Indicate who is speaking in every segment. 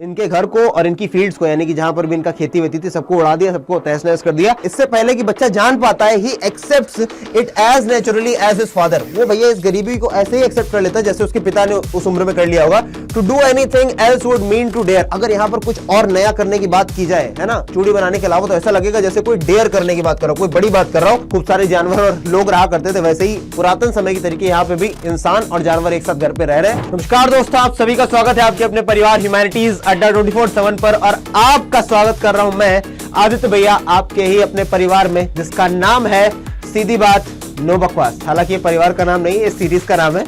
Speaker 1: इनके घर को और इनकी फील्ड्स को, यानी कि जहां पर भी इनका खेती वेती थी, सबको उड़ा दिया, सबको तहस नहस कर दिया। इससे पहले कि बच्चा जान पाता है, ही accepts it as naturally as his father. वो भैया इस गरीबी को ऐसे ही एक्सेप्ट कर लेता है जैसे उसके पिता ने उस उम्र में कर लिया होगा। To do anything else would mean to dare. अगर यहाँ पर कुछ और नया करने की बात की जाए, है ना, चूड़ी बनाने के अलावा, तो ऐसा लगेगा जैसे कोई डेयर करने की बात कर रहा हूं, कोई बड़ी बात कर रहा हूं। खूब सारे जानवर और लोग रहा करते थे, वैसे ही पुरातन समय की तरीके यहाँ पे भी इंसान और जानवर एक साथ घर पे रह रहे हैं। नमस्कार दोस्तों, आप सभी का स्वागत है आपके अपने परिवार ह्यूमैनिटीज अड्डा 24/7 पर, और आपका स्वागत कर रहा हूं मैं आदित्य भैया, आपके ही अपने परिवार में, जिसका नाम है सीधी बात नो बकवास। हालांकि ये परिवार का नाम नहीं है, इस सीरीज का नाम है।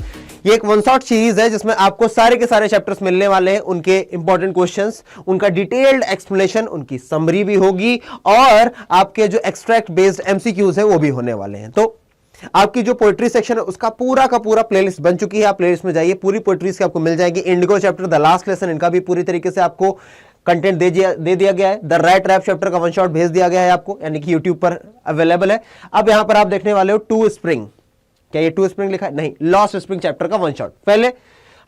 Speaker 1: ये एक वन शॉट सीरीज है जिसमें आपको सारे के सारे चैप्टर्स मिलने वाले हैं, उनके इंपॉर्टेंट क्वेश्चंस, उनका डिटेल्ड एक्सप्लेनेशन, उनकी समरी भी होगी, और आपके जो एक्सट्रैक्ट बेस्ड एमसीक्यूज है वो भी होने वाले हैं। तो आपकी जो पोएट्री सेक्शन है उसका पूरा का पूरा प्लेलिस्ट बन चुकी है। आप प्लेलिस्ट में जाइए, पूरी पोएट्रीज की आपको मिल जाएगी। Indigo chapter the last lesson, इनका भी पूरी तरीके से आपको कंटेंट दे दिया गया है। द रैट रैप चैप्टर का वन शॉट भेज दिया गया है आपको, यानी कि यूट्यूब पर अवेलेबल है। अब यहां पर आप देखने वाले हो टू स्प्रिंग। क्या ये टू स्प्रिंग लिखा है? नहीं, लॉस्ट स्प्रिंग चैप्टर का वन शॉट। पहले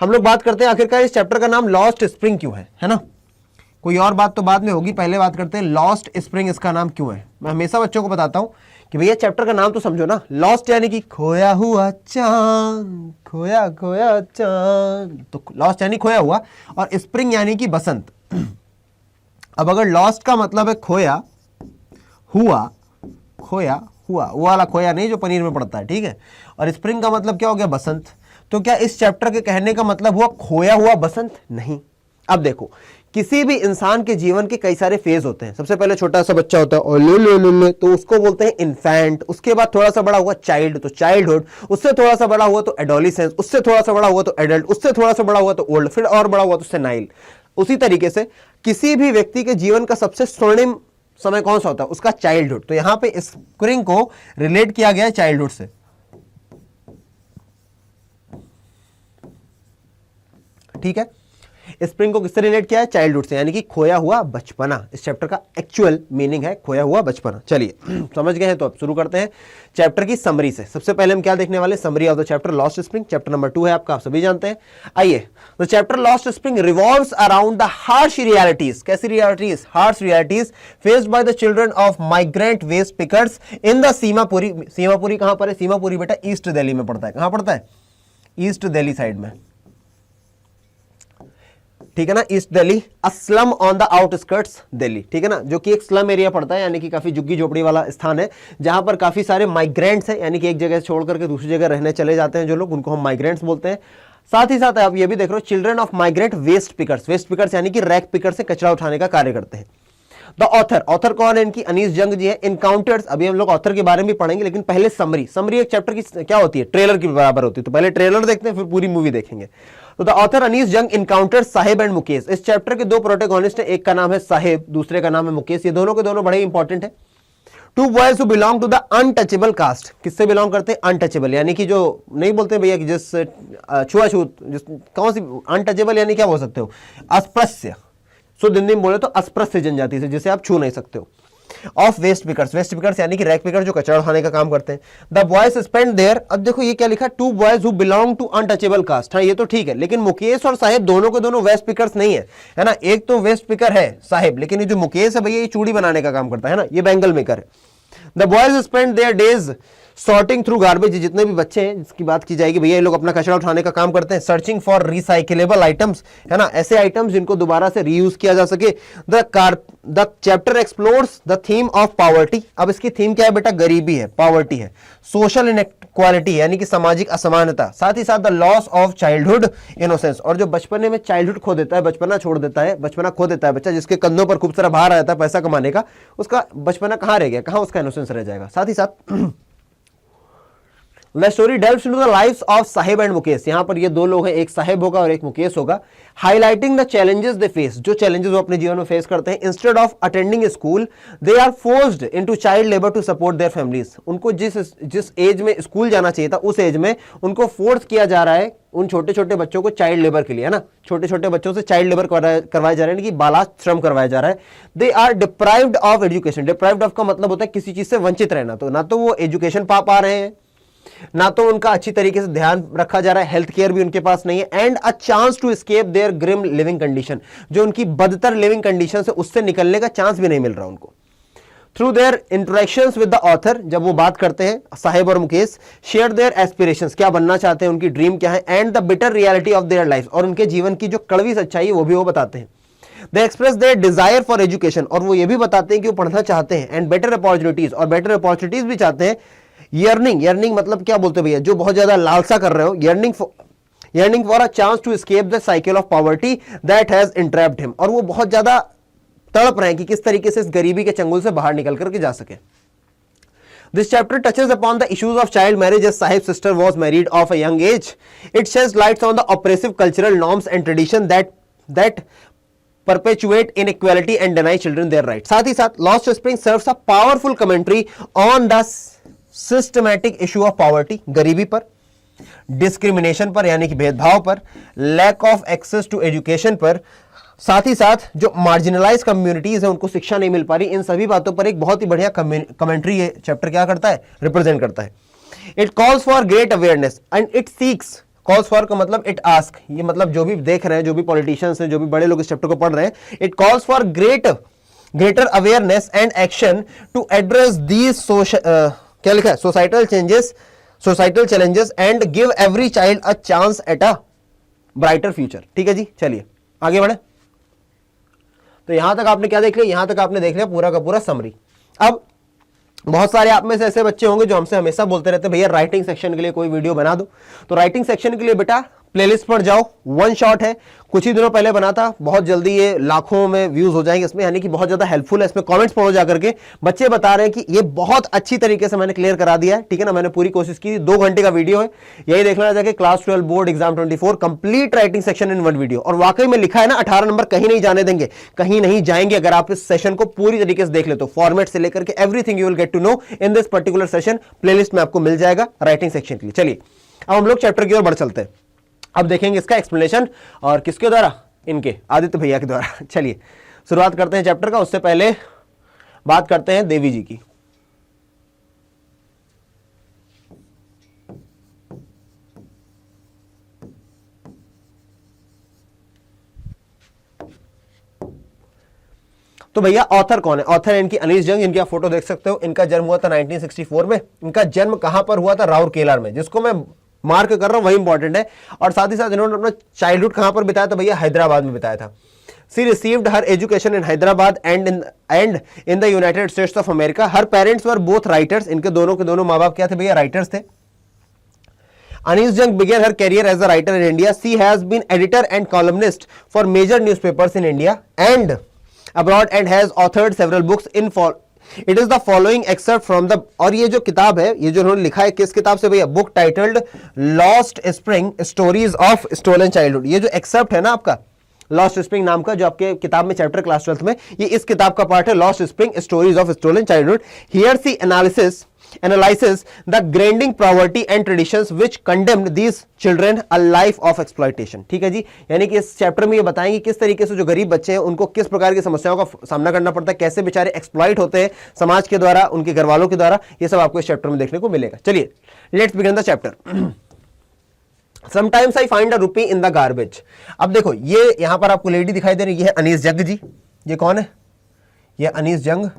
Speaker 1: हम लोग बात करते हैं आखिरकार इस चैप्टर का नाम लॉस्ट स्प्रिंग क्यों है ना। कोई और बात तो बाद में होगी, पहले बात करते हैं लॉस्ट स्प्रिंग इसका नाम क्यों है। मैं हमेशा बच्चों को बताता हूं कि भैया चैप्टर का नाम तो समझो ना। लॉस्ट यानी कि खोया हुआ चांद, खोया खोया चांद, तो लॉस्ट यानी खोया हुआ, और स्प्रिंग यानी कि बसंत। अब अगर लॉस्ट का मतलब है खोया हुआ, खोया हुआ, वो वाला खोया नहीं जो पनीर में पड़ता है, ठीक है, और स्प्रिंग का मतलब क्या हो गया? बसंत। तो क्या इस चैप्टर के कहने का मतलब हुआ खोया हुआ बसंत? नहीं। अब देखो, किसी भी इंसान के जीवन के कई सारे फेज होते हैं। सबसे पहले छोटा सा बच्चा होता है, और ले तो उसको बोलते हैं इन्फेंट। उसके बाद थोड़ा सा बड़ा हुआ चाइल्ड, तो चाइल्डहुड। उससे थोड़ा सा बड़ा हुआ तो एडोलिसेंस। उससे थोड़ा सा बड़ा हुआ तो एडल्ट। उससे थोड़ा सा बड़ा हुआ तो ओल्ड। फिर और बड़ा हुआ तो सेनाइल। उसी तरीके से किसी भी व्यक्ति के जीवन का सबसे स्वर्णिम समय कौन सा होता है? उसका चाइल्डहुड। तो यहां पे स्प्रिंग को रिलेट किया गया है चाइल्डहुड से, ठीक है। स्प्रिंग को किससे रिलेट किया है? चाइल्डहुड से, यानी कि खोया हुआ बचपना। इस चैप्टर का एक्चुअल मीनिंग है खोया हुआ बचपना। चलिए समझ गए हैं, तो अब शुरू करते हैं चैप्टर की समरी से। सबसे पहले हम क्या देखने वाले? Summary of the chapter Lost Spring. Chapter number 2 है आपका, आप सभी जानते हैं। आइए, the chapter Lost Spring revolves around the harsh realities. कैसी realities? Harsh realities faced by the children of migrant waste pickers in the Seemapuri. Seemapuri कहां पर है? सीमापुरी बेटा ईस्ट दिल्ली में पड़ता है। कहां पड़ता है? ईस्ट दिल्ली साइड में, ठीक है ना, east Delhi. A slum on the outskirts Delhi, ठीक है ना, जो कि एक स्लम एरिया पड़ता है, यानी कि काफी झुग्गी झोपड़ी वाला स्थान है, जहां पर काफी सारे माइग्रेंट्स हैं, यानी कि एक जगह छोड़ करके दूसरी जगह रहने चले जाते हैं जो लोग, उनको हम माइग्रेंट्स बोलते हैं। साथ ही साथ आप ये भी देख रहे हो, children of migrant waste pickers. Waste pickers यानी कि रैक पिकर से कचरा उठाने का कार्य करते हैं। द ऑथर, ऑथर कौन है इनकी? अनीस जंग जी है। इनकाउंटर्स, अभी हम लोग ऑथर के बारे में भी पढ़ेंगे, लेकिन पहले समरी। समरी एक चैप्टर की क्या होती है? ट्रेलर की बराबर होती है। तो पहले ट्रेलर देखते हैं, फिर पूरी मूवी देखेंगे। तो द ऑथर अनीस जंग इनकाउंटर्स साहिब एंड मुकेश। इस चैप्टर के दो प्रोटैगनिस्ट हैं, एक का नाम है साहिब, दूसरे का नाम है मुकेश। ये दोनों के दोनों बड़े इंपॉर्टेंट है। Two boys who belong to the untouchable caste. किससे बिलोंग करते हैं? अनटचेबल, यानी कि जो नहीं बोलते भैया कि जिस छुआछूत, जिस कौन सी अनटचेबल, यानी क्या बोल सकते हो? अस्पृश्य। शुद्ध हिंदी में बोले तो अस्पृश्य जनजाति से, जिसे आप छू नहीं सकते हो। Of waste pickers. Waste pickers यानी कि रैक पिकर, जो कचरा उठाने का काम करते हैं। The boys spend there. अब देखो ये क्या लिखा? Two boys who belong to untouchable caste. हाँ, ये तो ठीक है, लेकिन मुकेश और साहिब दोनों के दोनों वेस्ट पिकर्स नहीं है ना। एक तो वेस्ट पिकर है साहिब, लेकिन ये जो मुकेश है भैया, ये चूड़ी बनाने का काम करता है ना, ये बैंगल मेकर है। The boys spend there days sorting through garbage. जितने भी बच्चे हैं जिसकी बात की जाएगी भैया, ये लोग अपना कचरा उठाने का काम करते हैं। सर्चिंग फॉर रिसाइकेलेबल आइटम्स, है ना, ऐसे आइटम्स जिनको दोबारा से रीयूज किया जा सके। The chapter explores the theme of poverty. अब इसकी थीम क्या है बेटा? गरीबी है, पॉवर्टी है। सोशल इनइक्वालिटी, यानी कि सामाजिक असमानता। साथ ही साथ the loss of childhood innocence. और जो बचपने में चाइल्डहुड खो देता है, बचपना छोड़ देता है, बचपना खो देता है बच्चा, जिसके कंधों पर खूब सारा भार आ जाता है पैसा कमाने का, उसका बचपना कहां रह गया? कहां उसका इनोसेंस रह जाएगा? साथ ही साथ The story delves into the lives of Sahib and Mukesh. यहां पर ये दो लोग हैं, एक साहिब होगा और एक मुकेश होगा। Highlighting the challenges they face. जो चैलेंजेस वो अपने जीवन में फेस करते हैं। Instead of attending school they are forced into child labour to support their families. उनको जिस एज में स्कूल जाना चाहिए था, उस एज में उनको फोर्स किया जा रहा है, उन छोटे छोटे बच्चों को चाइल्ड लेबर के लिए, है ना, छोटे छोटे बच्चों से चाइल्ड लेबर करवाए जा रहे हैं, कि बाला श्रम करवाया जा रहा है। They are deprived of education. Deprived of का मतलब होता है किसी चीज से वंचित रहना। तो ना तो वो एजुकेशन पा रहे हैं, ना तो उनका अच्छी तरीके से ध्यान रखा जा रहा है, हेल्थ केयर भी उनके पास नहीं है, and a chance to escape their grim living condition, जो उनकी बदतर लिविंग कंडीशन से उससे निकलने का चांस भी नहीं मिल रहा उनको। Through their interactions with the author, जब वो बात करते हैं साहिब और मुकेश, शेयर देयर एस्पिरेशंस, क्या बनना चाहते हैं, उनकी ड्रीम क्या है, and the bitter reality of their life, और उनके जीवन की जो कड़वी सच्चाई है वो भी वो बताते हैं। They express their desire for education, और वो ये भी बताते हैं कि वो पढ़ना चाहते हैं, एंड बेटर अपॉर्चुनिटीज, और बेटर अपॉर्चुनिटीज भी चाहते हैं। यर्निंग मतलब क्या बोलते हैं भैया, जो बहुत ज्यादा लालसा कर रहे हो, yearning for a chance to escape the cycle of poverty that has entrapped him, और वो बहुत ज्यादा तड़प रहे हैं कि किस तरीके से इस गरीबी के चंगुल से बाहर निकल करके जा सके। This chapter touches upon the issues of child marriage as Sahib's sister was married of a young age. It sheds light on the oppressive cultural norms and tradition that perpetuate inequality and deny children their rights. साथ ही साथ Lost Spring serves a powerful commentary on the systematic issue of poverty, गरीबी पर, discrimination पर यानी कि भेदभाव पर, lack of access to education पर, साथ ही साथ जो मार्जिनलाइज कम्युनिटीज है उनको शिक्षा नहीं मिल पा रही, इन सभी बातों पर एक बहुत ही बढ़िया कमेंट्री ये चैप्टर क्या करता है, रिप्रेजेंट करता है। It calls for great awareness and it seeks, calls for का मतलब इट आस्क, ये मतलब जो भी देख रहे हैं, जो भी पॉलिटिशियंस हैं, जो भी बड़े लोग इस चैप्टर को पढ़ रहे हैं, it calls for greater awareness and action to address these क्या लिखा है, societal challenges and give every child a chance at a brighter future. ठीक है जी, चलिए आगे बढ़े। तो यहां तक आपने क्या देख लिया, यहां तक आपने देख लिया पूरा का पूरा समरी। अब बहुत सारे आप में से ऐसे बच्चे होंगे जो हमसे हमेशा बोलते रहते हैं भैया राइटिंग सेक्शन के लिए कोई वीडियो बना दो। तो राइटिंग सेक्शन के लिए बेटा प्लेलिस्ट पर जाओ, वन शॉट है, कुछ ही दिनों पहले बना था, बहुत जल्दी ये लाखों में व्यूज हो जाएंगे इसमें, यानी कि बहुत ज्यादा हेल्पफुल है। इसमें कमेंट्स पढ़ो जाकर के, बच्चे बता रहे हैं कि ये बहुत अच्छी तरीके से मैंने क्लियर करा दिया है। ठीक है ना, मैंने पूरी कोशिश की, 2 घंटे का वीडियो है, यही देख लेना जाके class 12 board exam 24 complete writing section in 1 video. और वाकई में लिखा है ना 18 नंबर कहीं नहीं जाने देंगे, कहीं नहीं जाएंगे अगर आप इस सेशन को पूरी तरीके से देख ले तो। फॉर्मेट से लेकर के everything you will get to know in this particular session, playlist में आपको मिल जाएगा राइटिंग सेक्शन के लिए। चलिए अब हम लोग चैप्टर की ओर बढ़ चलते हैं। अब देखेंगे इसका एक्सप्लेनेशन, और किसके द्वारा, इनके आदित्य भैया के द्वारा। चलिए शुरुआत करते हैं चैप्टर का। उससे पहले बात करते हैं देवी जी की। तो भैया ऑथर कौन है, ऑथर है इनकी अनीस जंग, इनकी आप फोटो देख सकते हो। इनका जन्म हुआ था 1964 में। इनका जन्म कहां पर हुआ था, राउरकेला में, जिसको मैं मार्क कर रहा हूं वही इंपॉर्टेंट है। और साथ ही साथ इन्होंने अपना चाइल्डहुड कहां पर बिताया था भैया, हैदराबाद में बिताया था। She received her education in Hyderabad and in the United States of America. Her parents were both writers, इनके दोनों के दोनों माँ बाप क्या थे भैया, राइटर्स थे। Anis Jung began her career as a writer in India. She has been editor and columnist for major newspapers in India and abroad and has authored several books in It is the following excerpt from the, और ये जो किताब है, ये जो उन्होंने लिखा है किस किताब से भैया, book titled Lost spring stories of stolen Childhood. ये जो एक्सेप्ट है ना आपका लॉस्ट स्प्रिंग नाम का, जो आपके किताब में चैप्टर क्लास 12th में, ये इस किताब का पार्ट है, Lost spring stories of stolen Childhood. Here she analyzes the grinding poverty and traditions which condemned these children a life of exploitation। ठीक है जी, यानी कि इस चैप्टर में ये बताएंगे किस तरीके से जो गरीब बच्चे हैं उनको किस प्रकार की समस्याओं का सामना करना पड़ता है, कैसे बेचारे एक्सप्लॉइट होते हैं समाज के द्वारा, उनके घर वालों के द्वारा, ये सब आपको इस चैप्टर में देखने को मिलेगा। चलिए let's begin the chapter. Sometimes I find a rupee in the garbage. अब देखो ये यहां पर आपको लेडी दिखाई दे रही है, अनीस जंग जी। ये कौन है, ये अनीस जंग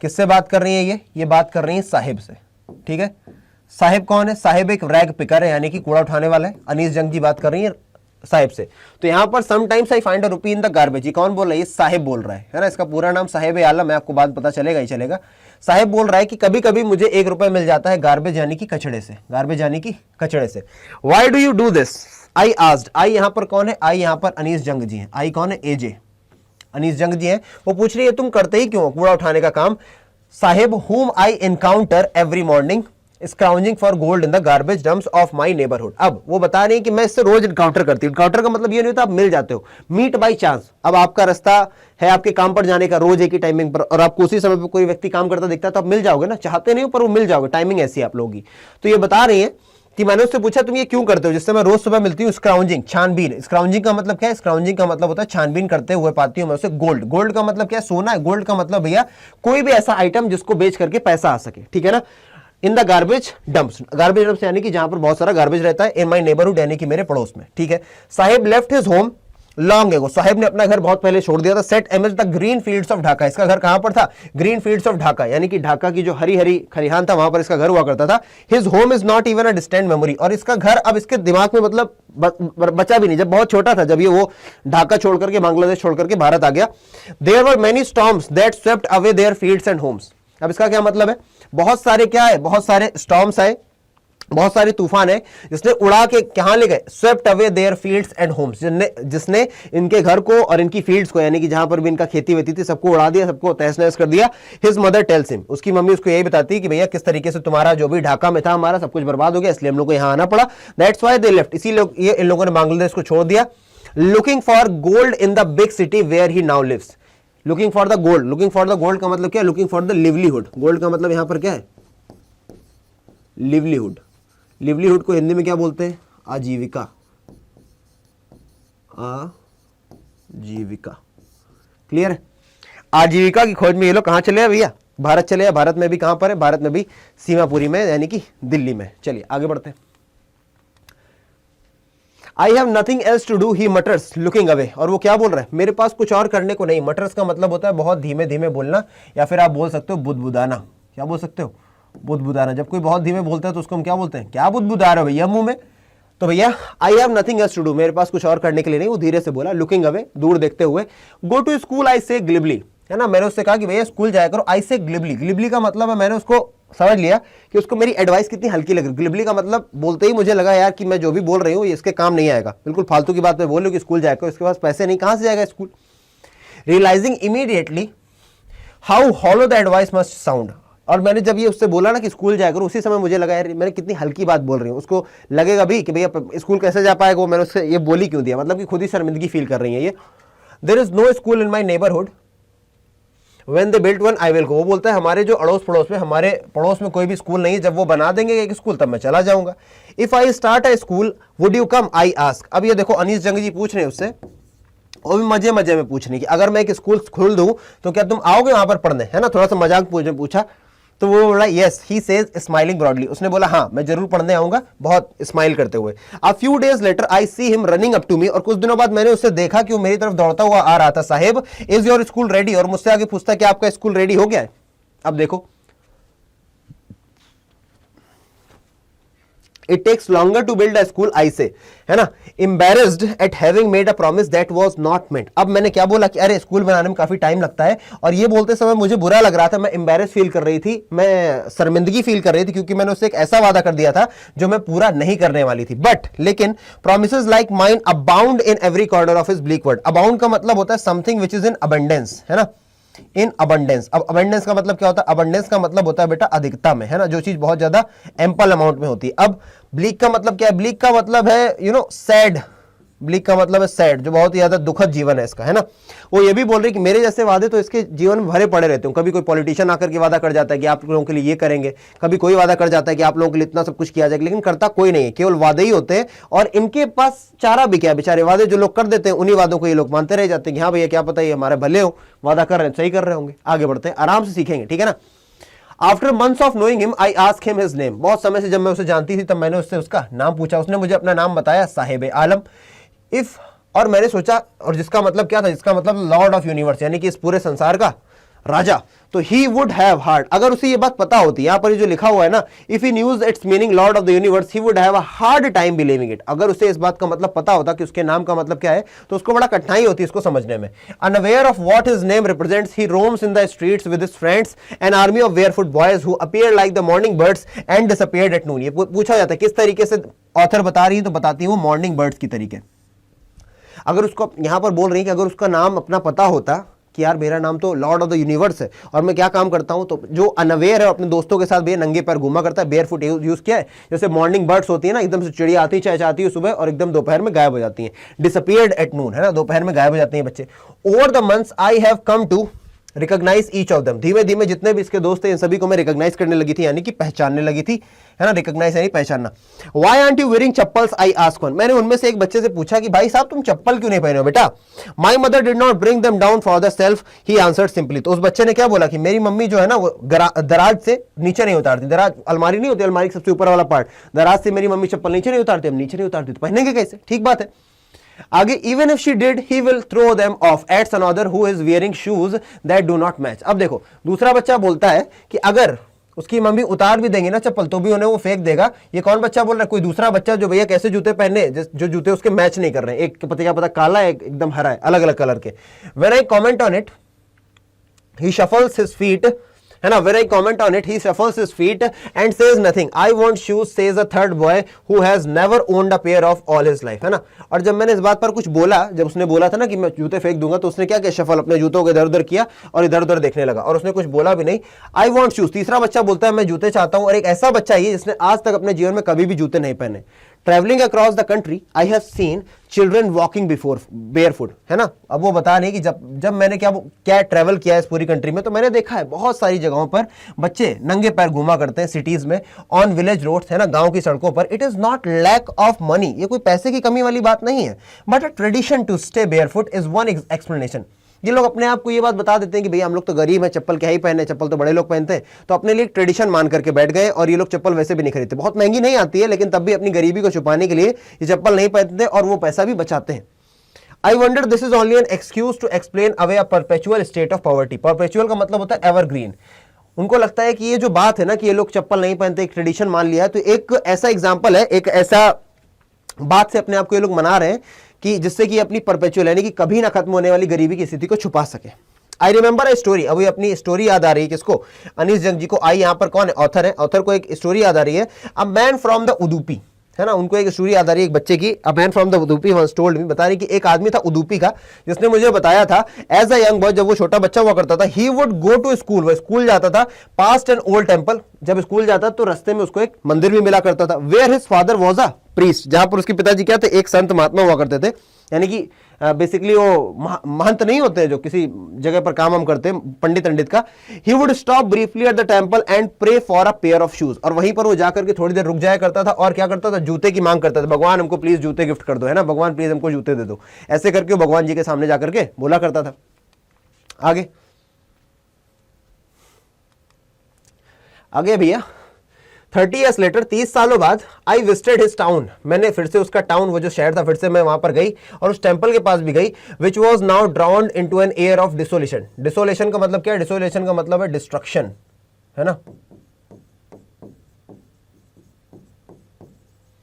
Speaker 1: किससे बात कर रही है, ये बात कर रही है साहिब से। ठीक है, साहिब कौन है, साहिब एक रैग पिकर है, यानी कि कूड़ा उठाने वाला है। अनीस जंग जी बात कर रही है साहिब से। तो यहां पर sometimes I find a rupee in the garbage, ये कौन बोल रहा है, ये साहिब बोल रहा है ना। इसका पूरा नाम साहिब आलम है, आपको बाद पता चलेगा ही चलेगा। साहिब बोल रहा है कि कभी कभी मुझे 1 रुपए मिल जाता है गार्बेज यानी कि कचड़े से, गार्बेज यानी कि कचड़े से। Why do you do this, I asked. आई यहां पर कौन है, आई यहां पर अनीस जंग जी है। आई कौन है, एजे अनीस जंग जी है। वो पूछ रही है तुम करते ही क्यों कूड़ा उठाने का काम। Sahib whom I encounter every morning scrounging for gold in the garbage dumps of my neighborhood। अब वो बता रही है कि मैं इससे रोज इनकाउंटर करती हूँ। इनकाउंटर का मतलब ये नहीं होता आप मिल जाते हो, मीट बाई चांस। अब आपका रास्ता है आपके काम पर जाने का रोज एक ही टाइमिंग पर, और आपको उसी समय पर कोई व्यक्ति काम करता दिखता है तो आप मिल जाओगे ना, चाहते नहीं हो पर वो मिल जाओगे, टाइमिंग ऐसी है आप लोगों की। तो ये बता रही है कि मैंने उससे पूछा तुम ये क्यों करते हो, जिससे मैं रोज सुबह मिलती हूँ, स्क्राउंजिंग, छानबीन। स्क्राउंजिंग का मतलब क्या है, स्क्राउंजिंग का मतलब होता है छानबीन करते हुए पाती हूँ मैं उसे गोल्ड। गोल्ड का मतलब क्या है, सोना है। गोल्ड का मतलब भैया कोई भी ऐसा आइटम जिसको बेच करके पैसा आ सके। ठीक है ना, in the garbage dumps, garbage dumps यानी कि जहां पर बहुत सारा गार्बेज रहता है, इन माई नेबरहुड यानी कि मेरे पड़ोस में, ठीक है। Sahib left his home long ago, Sahib ने अपना घर बहुत पहले छोड़ दिया था। Set MS the green fields of Dhaka, इसका घर कहां पर था, ग्रीन फील्ड्स ऑफ ढाका, यानी कि ढाका की जो हरी हरी खलिहान था वहां पर इसका घर हुआ करता था। His home is not even a distant memory, और इसका घर अब इसके दिमाग में मतलब बचा भी नहीं, जब बहुत छोटा था, जब ये वो ढाका छोड़ करके बांग्लादेश छोड़ करके भारत आ गया। There were many storms that swept away their fields and homes, अब इसका क्या मतलब है, बहुत सारे क्या है, बहुत सारे स्टॉर्म्स आए, बहुत सारे तूफान है जिसने उड़ा के कहां ले गए, swept away their fields and homes, जिसने इनके घर को और इनकी फील्ड्स को, यानी कि जहां पर भी इनका खेती वेती थी, सबको उड़ा दिया, सबको तहस नहस कर दिया। हिज मदर टेल्स हिम, उसकी मम्मी उसको यही बताती कि भैया किस तरीके से तुम्हारा जो भी ढाका में था हमारा सब कुछ बर्बाद हो गया, इसलिए हम लोग को यहां आना पड़ा। दैट्स व्हाई दे लेफ्ट, इसी लोग ये इन लोगों ने बांग्लादेश को छोड़ दिया। Looking for gold in the big city where he now lives, looking for the gold, looking for the gold का मतलब क्या है, looking for the livelihood, gold का मतलब यहां पर क्या है, लिवलीहुड, लिवलीहुड को हिंदी में क्या बोलते हैं, आजीविका, आजीविका, क्लियर है। आजीविका की खोज में ये लोग कहां चले हैं भैया, भारत चले हैं। भारत में भी कहां पर है, भारत में भी सीमापुरी में, यानी कि दिल्ली में। चलिए आगे बढ़ते हैं। I have nothing else to do he mutters looking away, और वो क्या बोल रहा है, मेरे पास कुछ और करने को नहीं। मटर्स का मतलब होता है बहुत धीमे धीमे बोलना, या फिर आप बोल सकते हो बुदबुदाना, क्या बोल सकते हो, बुदबुदाना। जब कोई बहुत धीमे बोलता है तो उसको हम क्या बोलते हैं, क्या बुदबुदा रहे हो भैया मुंह में, तो भैया I have nothing else to do, मेरे पास कुछ और करने के लिए नहीं, वो धीरे से बोला, लुकिंग अवे, दूर देखते हुए। गो टू स्कूल आई से ग्लिबली, है ना, मैंने उससे कहा कि भैया स्कूल जाया करो। आई से ग्लिबली, ग्लिबली का मतलब है, मैंने उसको समझ लिया कि उसको मेरी एडवाइस कितनी हल्की लग रही। ग्लिबली का मतलब बोलते ही मुझे लगा यार कि मैं जो भी बोल रही हूँ ये इसके काम नहीं आएगा, बिल्कुल फालतू की बात मैं बोल रही हूँ कि स्कूल जाया करो, इसके पास पैसे नहीं, कहां से जाएगा school. Realising immediately how hollow the advice must sound, और मैंने जब ये उससे बोला ना कि स्कूल जाया करो, उसी समय मुझे लगा यार मैंने कितनी हल्की बात बोल रही हूँ, उसको लगेगा भी कि भैया स्कूल कैसे जा पाएगा, वो मैंने उससे ये बोली क्यों दिया, मतलब कि खुद ही शर्मिंदगी फील कर रही है ये। There is no school in my neighbourhood when they built one I will go, वो बोलता है हमारे जो अड़ोस पड़ोस में, हमारे पड़ोस में कोई भी स्कूल नहीं है, जब वो बना देंगे एक स्कूल तब मैं चला जाऊंगा। If I start a school would you come, I ask. अब ये देखो अनीस जंग जी पूछ रहे हैं उससे, वो भी मजे मजे में पूछने की, अगर मैं एक स्कूल खोल दूं तो क्या तुम आओगे वहां पर पढ़ने, है ना, थोड़ा सा मजाक पूछा, तो वो बोला yes, he says smiling broadly, उसने बोला हाँ मैं जरूर पढ़ने आऊंगा, बहुत स्माइल करते हुए। A few days later I see him running up to me, और कुछ दिनों बाद मैंने उससे देखा कि वो मेरी तरफ दौड़ता हुआ आ रहा था। Sahib is your school ready, और मुझसे आगे पूछता कि आपका स्कूल रेडी हो गया है। अब देखो, it takes longer to build a school I say, है ना, embarrassed at having made a promise that was not meant. अब मैंने क्या बोला कि अरे स्कूल बनाने में काफी टाइम लगता है, और ये बोलते समय मुझे बुरा लग रहा था, मैं एम्बैरेस फील कर रही थी, मैं शर्मिंदगी फील कर रही थी, क्योंकि मैंने उससे एक ऐसा वादा कर दिया था जो मैं पूरा नहीं करने वाली थी। बट लेकिन promises like mine abound in every corner of his bleak world। abound का मतलब होता है something which is in abundance, है ना, इन अबंडेंस। अब अबंडेंस का मतलब क्या होता है, अबंडेंस का मतलब होता है बेटा अधिकता में, है ना, जो चीज बहुत ज्यादा एम्पल अमाउंट में होती है। अब ब्लीक का मतलब क्या है, ब्लीक का मतलब है यू नो सैड, ब्लीक का मतलब है सैड, जो बहुत ही ज्यादा दुखद जीवन है इसका, है ना। वो ये भी बोल रही कि मेरे जैसे वादे तो इसके जीवन में भरे पड़े रहते हैं। कभी कोई पॉलिटिशियन आकर के वादा कर जाता है कि आप लोगों के लिए ये करेंगे, कभी कोई वादा कर जाता है कि आप लोगों के लिए इतना सब कुछ किया जाएगा, लेकिन करता कोई नहीं है, केवल वादे ही होते हैं। और इनके पास चारा भी क्या है, बेचारे वादे जो लोग कर देते हैं उन्हीं वादों को ये लोग मानते रह जाते हैं कि हाँ भैया क्या पता ये हमारे भले हो, वादा कर रहे हैं, सही कर रहे होंगे। आगे बढ़ते हैं, आराम से सीखेंगे, ठीक है ना। After months of knowing him I ask him his name, बहुत समय से जब मैं उसे जानती थी तब मैंने उससे उसका नाम पूछा, उसने मुझे अपना नाम बताया, साहिब आलम। इफ, और मैंने सोचा, और जिसका मतलब क्या था, जिसका मतलब लॉर्ड ऑफ यूनिवर्स, यानी कि इस पूरे संसार का राजा। तो ही वुड हैव हार्ड, अगर उसे ये बात पता होती, यहां पर जो लिखा हुआ है ना, if he news it's meaning Lord of the universe he would have a hard time believing it, अगर उसे इस बात का मतलब पता होता कि उसके नाम का मतलब क्या है तो उसको बड़ा कठिनाई होती है इसको समझने में। Unaware of what his name represents he roams in the streets with his friends an army of barefoot boys who appear like the morning birds and disappeared at noon. ये पूछा जाता है किस तरीके से ऑथर बता रही है, तो बताती है वो मॉर्निंग बर्ड्स की तरीके। अगर उसको यहां पर बोल रही है कि अगर उसका नाम अपना पता होता कि यार मेरा नाम तो लॉर्ड ऑफ द यूनिवर्स है और मैं क्या काम करता हूं, तो जो अनअवेयर है अपने दोस्तों के साथ भैया नंगे पैर घूमा करता है, बेयर फुट यूज किया है, जैसे मॉर्निंग बर्ड्स होती है ना, एकदम से चिड़िया आती है चहचहाती है सुबह और एकदम दोपहर में गायब हो जाती हैं, डिसअपीयर्ड एट नून, है ना, दोपहर में गायब हो जाती हैं बच्चे। Over the months I have come to recognise each of them, धीमे धीमे जितने भी इसके दोस्त थे इन सभी को मैं रिकॉग्नाइज करने लगी थी, यानी कि पहचानने लगी थी, है ना, रिकॉग्नाइज यानी पहचानना। Why aren't you wearing chappals, I asked one, मैंने उनमें से एक बच्चे से पूछा कि भाई साहब तुम चप्पल क्यों नहीं पहने हो बेटा। My mother did not bring them down for the self, he answered simply, तो उस बच्चे ने क्या बोला कि मेरी मम्मी जो है ना वो दराज से नीचे नहीं उतारती, दराज अलमारी नहीं होती, अलमारी सबसे ऊपर वाला पार्ट, दराज से मेरी मम्मी चप्पल नीचे नहीं उतारती, हम नीचे नहीं उतारती तो पहनेंगे कैसे, ठीक बात है। आगे even if she did he will throw them off it's another who is wearing shoes that do not match. अब देखो दूसरा बच्चा बोलता है कि अगर उसकी मम्मी उतार भी देंगे ना चप्पल तो भी उन्हें वो फेंक देगा। ये कौन बच्चा बोल रहा है, कोई दूसरा बच्चा जो भैया कैसे जूते पहने जो जूते उसके मैच नहीं कर रहे हैं, एक पता क्या पता काला है एक एकदम हरा है, अलग अलग कलर के। When I comment on it he shuffles his feet, है ना, when I comment on it, he shuffles his feet and says nothing. I want shoes, says a third boy who has never owned a pair of all his life, है ना। और जब मैंने इस बात पर कुछ बोला, जब उसने बोला था ना कि मैं जूते फेंक दूंगा, तो उसने क्या किया, शफल अपने जूतों को इधर उधर किया और इधर उधर देखने लगा और उसने कुछ बोला भी नहीं। I want shoes, तीसरा बच्चा बोलता है मैं जूते चाहता हूं, और एक ऐसा बच्चा ही जिसने आज तक अपने जीवन में कभी भी जूते नहीं पहने। Travelling across the country I have seen children walking before barefoot, है ना। अब वो बता नहीं कि जब मैंने क्या ट्रेवल किया है इस पूरी कंट्री में, तो मैंने देखा है बहुत सारी जगहों पर बच्चे नंगे पैर घूमा करते हैं सिटीज में, ऑन विलेज रोड्स, है ना, गांव की सड़कों पर। It is not lack of money, ये कोई पैसे की कमी वाली बात नहीं है, but a tradition to stay barefoot is one explanation. ये लोग अपने आप को ये बात बता देते हैं कि भैया हम लोग तो गरीब हैं, चप्पल क्या ही पहने, चप्पल तो बड़े लोग पहनते हैं, तो अपने लिए ट्रेडिशन मान करके बैठ गए और ये लोग चप्पल वैसे भी नहीं खरीदते। बहुत महंगी नहीं आती है लेकिन तब भी अपनी गरीबी को छुपाने के लिए ये चप्पल नहीं पहनते और वो पैसा भी बचाते हैं। I wonder this is only an excuse to explain away a perpetual state of poverty. Perpetual का मतलब होता है एवरग्रीन। उनको लगता है कि ये जो बात है ना कि ये लोग चप्पल नहीं पहनते, एक ट्रेडिशन मान लिया है, तो एक ऐसा एग्जाम्पल है, एक ऐसा बात से अपने आप को ये लोग मना रहे हैं कि जिससे कि अपनी परपेचुअल यानी कि कभी ना खत्म होने वाली गरीबी की स्थिति को छुपा सके। आई रिमेंबर अ स्टोरी, अभी अपनी स्टोरी याद आ रही है किसको, अनीस जंग जी को। आई यहां पर कौन है, ऑथर है, ऑथर को एक स्टोरी याद आ रही है। अ मैन फ्रॉम द उदुपी, है ना, उनको एक स्टोरी याद आ रही है एक बच्चे की। A man from the Udupi once told me, बता रही कि एक आदमी था उदुपी का जिसने मुझे बताया था एज अ यंग बॉय, जब वो छोटा बच्चा हुआ करता था, he would go to school, वो स्कूल जाता था, पास्ट एन ओल्ड टेंपल, जब स्कूल जाता तो रास्ते में उसको एक मंदिर भी मिला करता था, where his father was a priest, जहां पर उसके पिताजी क्या थे, एक संत महात्मा हुआ करते थे। यानी कि बेसिकली वो महंत नहीं होते जो किसी जगह पर काम हम करते हैं, पंडित पंडित का। He would stop briefly at the temple and pray for a pair of shoes, और वहीं पर वो जाकर के थोड़ी देर रुक जाया करता था और क्या करता था, जूते की मांग करता था। भगवान हमको प्लीज जूते गिफ्ट कर दो, है ना, भगवान प्लीज हमको जूते दे दो, ऐसे करके वो भगवान जी के सामने जाकर के बोला करता था। आगे आगे भैया 30 years later, 30 सालों बाद, आई विजिटेड हिज टाउन, मैंने फिर से उसका टाउन, वो जो शहर था, फिर से मैं वहां पर गई और उस टेंपल के पास भी गई, which was now drowned into an air of desolation. Desolation का मतलब क्या है, डिसोलेशन का मतलब है डिस्ट्रक्शन, है ना,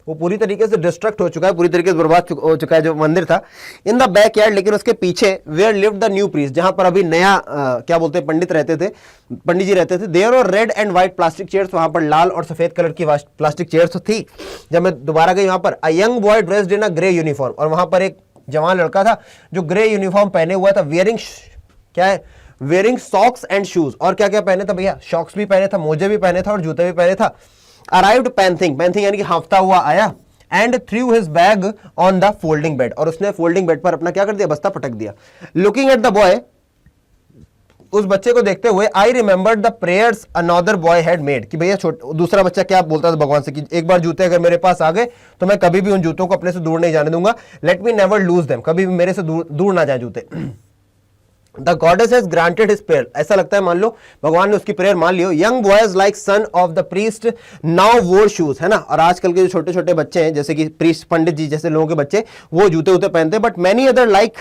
Speaker 1: वो पूरी तरीके से डिस्ट्रक्ट हो चुका है, पूरी तरीके से बर्बाद हो चुका है जो मंदिर था। इन द बैक यार्ड, लेकिन उसके पीछे, where lived the new priest, जहां पर अभी नया क्या बोलते हैं पंडित रहते थे, पंडित जी रहते थे। देयर और red and white plastic chairs, वहां पर लाल और सफेद कलर की प्लास्टिक चेयर्स थी। जब मैं दोबारा गई वहां पर, a young boy dressed in a grey uniform, और वहां पर एक जवान लड़का था जो ग्रे यूनिफॉर्म पहने हुआ था। वियरिंग क्या है, वेयरिंग सॉक्स एंड शूज, और क्या क्या पहने था भैया, सॉक्स भी पहने था, मोजे भी पहने था और जूते भी पहने था। अराइव्ड पैंथिंग, पैंथिंग यानी कि हाँफता हुआ आया। And through his bag on the folding bed, और उसने फोल्डिंग बेड पर अपना क्या कर दिया, बस्ता पटक दिया। लुकिंग एट द बॉय, उस बच्चे को देखते हुए, I remembered the prayers another boy had made, कि भैया दूसरा बच्चा क्या बोलता था भगवान से कि एक बार जूते अगर मेरे पास आ गए तो मैं कभी भी उन जूतों को अपने से दूर नहीं जाने दूंगा। Let me never lose them, कभी भी मेरे से दूर ना जाए जूते। The goddess has granted his prayer, ऐसा लगता है मान लो भगवान ने उसकी प्रेयर मान लियो। Young boys like son of the priest now wore shoes, है ना, और आजकल के जो छोटे छोटे बच्चे हैं जैसे कि प्रीस्ट पंडित जी जैसे लोगों के बच्चे, वो जूते उते पहनते हैं। But many other like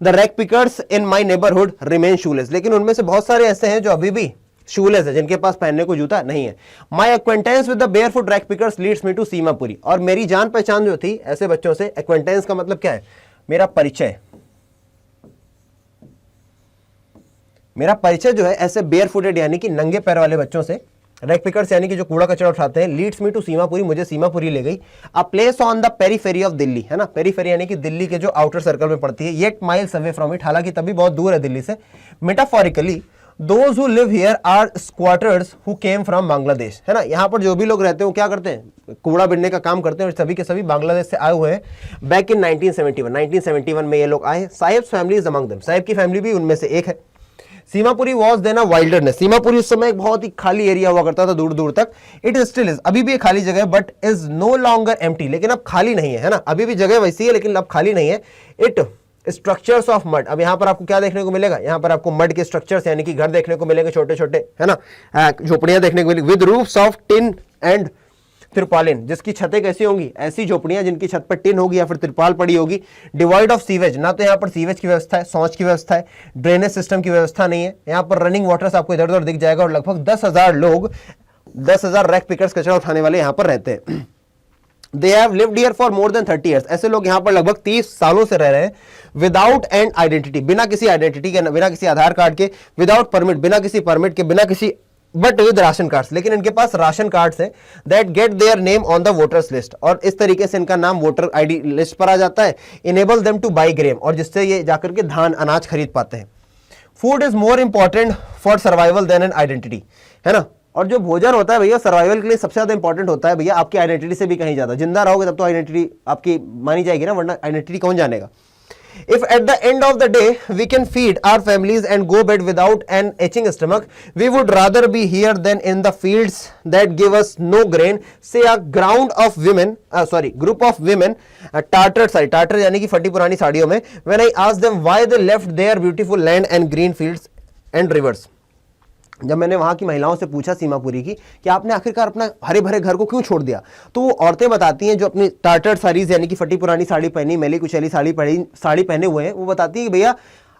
Speaker 1: the rag pickers in my neighbourhood remain shoelace, लेकिन उनमें से बहुत सारे ऐसे हैं जो अभी भी शूलेस है, जिनके पास पहनने को जूता नहीं है। My acquaintance with the barefoot rag pickers leads me to Seemapuri, और मेरी जान पहचान जो थी ऐसे बच्चों से, एक्वेंटेंस का मतलब क्या है, मेरा परिचय, मेरा परिचय जो है ऐसे बेयर फुटेड यानी कि नंगे पैर वाले बच्चों से, रैक पिकर्स यानी कि जो कूड़ा कचरा उठाते हैं, लीड्स मी टू सीमापुरी, मुझे सीमापुरी ले गई। A place on the periphery of Delhi, है ना, पेरीफेरी यानी कि दिल्ली के जो आउटर सर्कल में पड़ती है, yet miles away from it, हालांकि तभी बहुत दूर है दिल्ली से। Metaphorically those who live here are squatters who came from Bangladesh, है ना, यहाँ पर जो भी लोग रहते हैं वो क्या करते हैं, कूड़ा बिनने का काम करते हैं, और सभी के सभी बांग्लादेश से आए हुए हैं। बैक इन 1971 में ये लोग आए। Sahib family is among them, Sahib की फैमिली भी उनमें से एक है। Seemapuri was then a wilderness. Seemapuri उस समय एक बहुत ही खाली एरिया हुआ करता था दूर दूर तक। इट स्टिल इज, अभी भी एक खाली जगह है, but is no longer empty, लेकिन अब खाली नहीं है, है ना, अभी भी जगह वैसी है लेकिन अब खाली नहीं है। इट स्ट्रक्चर्स ऑफ मड, अब यहां पर आपको क्या देखने को मिलेगा, यहां पर आपको मड के स्ट्रक्चर्स यानी कि घर देखने को मिलेंगे छोटे छोटे, है ना, झोपड़ियां देखने को मिलेंगी, with roofs of tin and tarpaulin, जिसकी छतें कैसी होंगी, ऐसी झोपड़ियां जिनकी छत पर टिन होगी या फिर तिरपाल पड़ी होगी। डिवाइड ऑफ सीवेज, ना तो यहाँ पर सीवेज की व्यवस्था है, शौच की व्यवस्था है, ड्रेनेज सिस्टम की व्यवस्था नहीं है। यहाँ पर रनिंग वाटर्स आपको इधर उधर दिख जाएगा और लगभग 10,000 लोग, 10,000 रैक पिकर्स कचरा उठाने वाले यहाँ पर रहते हैं। They have lived here for more than 30 years, ऐसे लोग यहाँ पर लगभग 30 सालों से रह रहे हैं। विदाउट एंड आइडेंटिटी, बिना किसी आइडेंटिटी के, बिना किसी आधार कार्ड के, विदाउट परमिट, बिना किसी परमिट के, बिना किसी, बट विद राशन कार्ड्स, लेकिन इनके पास राशन कार्ड्स हैं, that get their name on the voters list, और इस तरीके से इनका नाम वोटर आईडी लिस्ट पर आ जाता है। Enable them two by grain, और जिससे ये जाकर के धान अनाज खरीद पाते हैं। Food is more important for survival than an identity, है ना, और जो भोजन होता है भैया सर्वाइवल के लिए सबसे ज्यादा इंपॉर्टेंट होता है भैया, आपकी आइडेंटिटी से भी कहीं ज्यादा। जिंदा रहोगे तब तो आइडेंटिटी आपकी मानी जाएगी ना, वरना आइडेंटिटी कौन जानेगा। If at the end of the day we can feed our families and go bed without an aching stomach, we would rather be here than in the fields that give us no grain, say a group of women, tartar यानी कि फटी पुरानी साड़ियों में, when I asked them why they left their beautiful land and green fields and rivers, जब मैंने वहां की महिलाओं से पूछा सीमापुरी की कि आपने आखिरकार अपना हरे भरे घर को क्यों छोड़ दिया, तो वो औरतें बताती हैं जो अपनी टार्टर साड़ीज यानी कि फटी पुरानी साड़ी पहनी, मैली कुचैली साड़ी पहने हुए हैं, वो बताती है कि भैया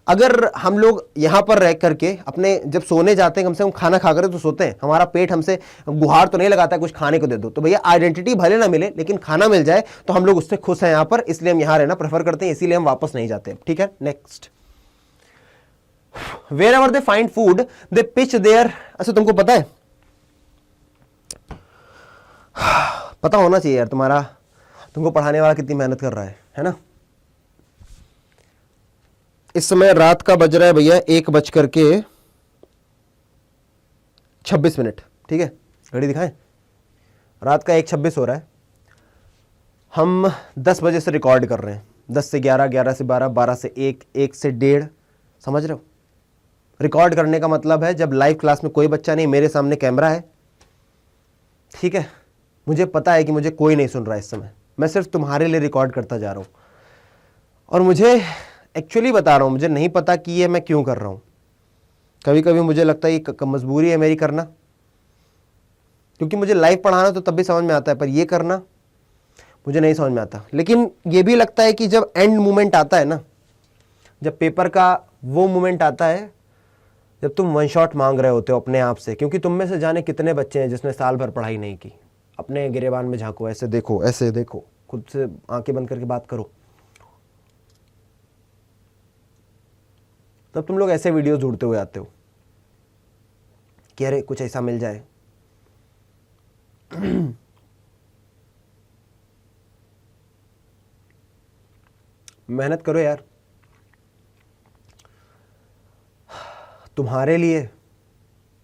Speaker 1: अगर हम लोग यहाँ पर रह करके अपने जब सोने जाते हैं कम से कम खाना खा कर तो सोते हैं, हमारा पेट हमसे गुहार तो नहीं लगाता कुछ खाने को दे दो, तो भैया आइडेंटिटी भले ना मिले लेकिन खाना मिल जाए तो हम लोग उससे खुश हैं यहाँ पर, इसलिए हम यहाँ रहना प्रेफर करते हैं, इसीलिए हम वापस नहीं जाते। ठीक है, next. Wherever they find food, they pitch their, अच्छा तुमको पता है, पता होना चाहिए यार तुम्हारा, तुमको पढ़ाने वाला कितनी मेहनत कर रहा है ना। इस समय रात का बज रहा है भैया 1:26, ठीक है, घड़ी दिखाएं, रात का 1:26 हो रहा है। हम 10 बजे से रिकॉर्ड कर रहे हैं, 10 से 11, 11 से 12, 12 से 1, 1 से 1:30, समझ रहे हो। रिकॉर्ड करने का मतलब है जब लाइव क्लास में कोई बच्चा नहीं, मेरे सामने कैमरा है, ठीक है, मुझे पता है कि मुझे कोई नहीं सुन रहा है इस समय, मैं सिर्फ तुम्हारे लिए रिकॉर्ड करता जा रहा हूँ, और मुझे एक्चुअली बता रहा हूँ, मुझे नहीं पता कि ये मैं क्यों कर रहा हूँ। कभी कभी मुझे लगता है ये मजबूरी है मेरी करना, क्योंकि मुझे लाइव पढ़ाना तो तब भी समझ में आता है, पर ये करना मुझे नहीं समझ में आता। लेकिन ये भी लगता है कि जब एंड मोमेंट आता है ना, जब पेपर का वो मोमेंट आता है जब तुम वन शॉट मांग रहे होते हो अपने आप से, क्योंकि तुम में से जाने कितने बच्चे हैं जिसने साल भर पढ़ाई नहीं की। अपने गिरेबान में झांको, ऐसे देखो, ऐसे देखो, खुद से आंखें बंद करके बात करो, तब तुम लोग ऐसे वीडियोस ढूंढते हुए आते हो कि अरे कुछ ऐसा मिल जाए। मेहनत करो यार, तुम्हारे लिए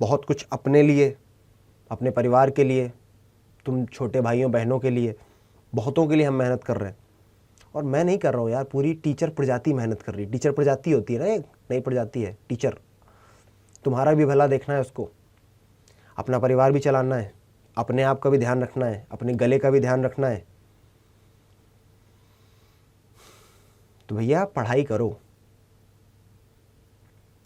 Speaker 1: बहुत कुछ, अपने लिए, अपने परिवार के लिए, तुम छोटे भाइयों बहनों के लिए, बहुतों के लिए हम मेहनत कर रहे हैं। और मैं नहीं कर रहा हूँ यार, पूरी टीचर प्रजाति मेहनत कर रही है। टीचर प्रजाति होती है ना, एक नई प्रजाति है टीचर। तुम्हारा भी भला देखना है उसको, अपना परिवार भी चलाना है, अपने आप का भी ध्यान रखना है, अपने गले का भी ध्यान रखना है। तो भैया पढ़ाई करो,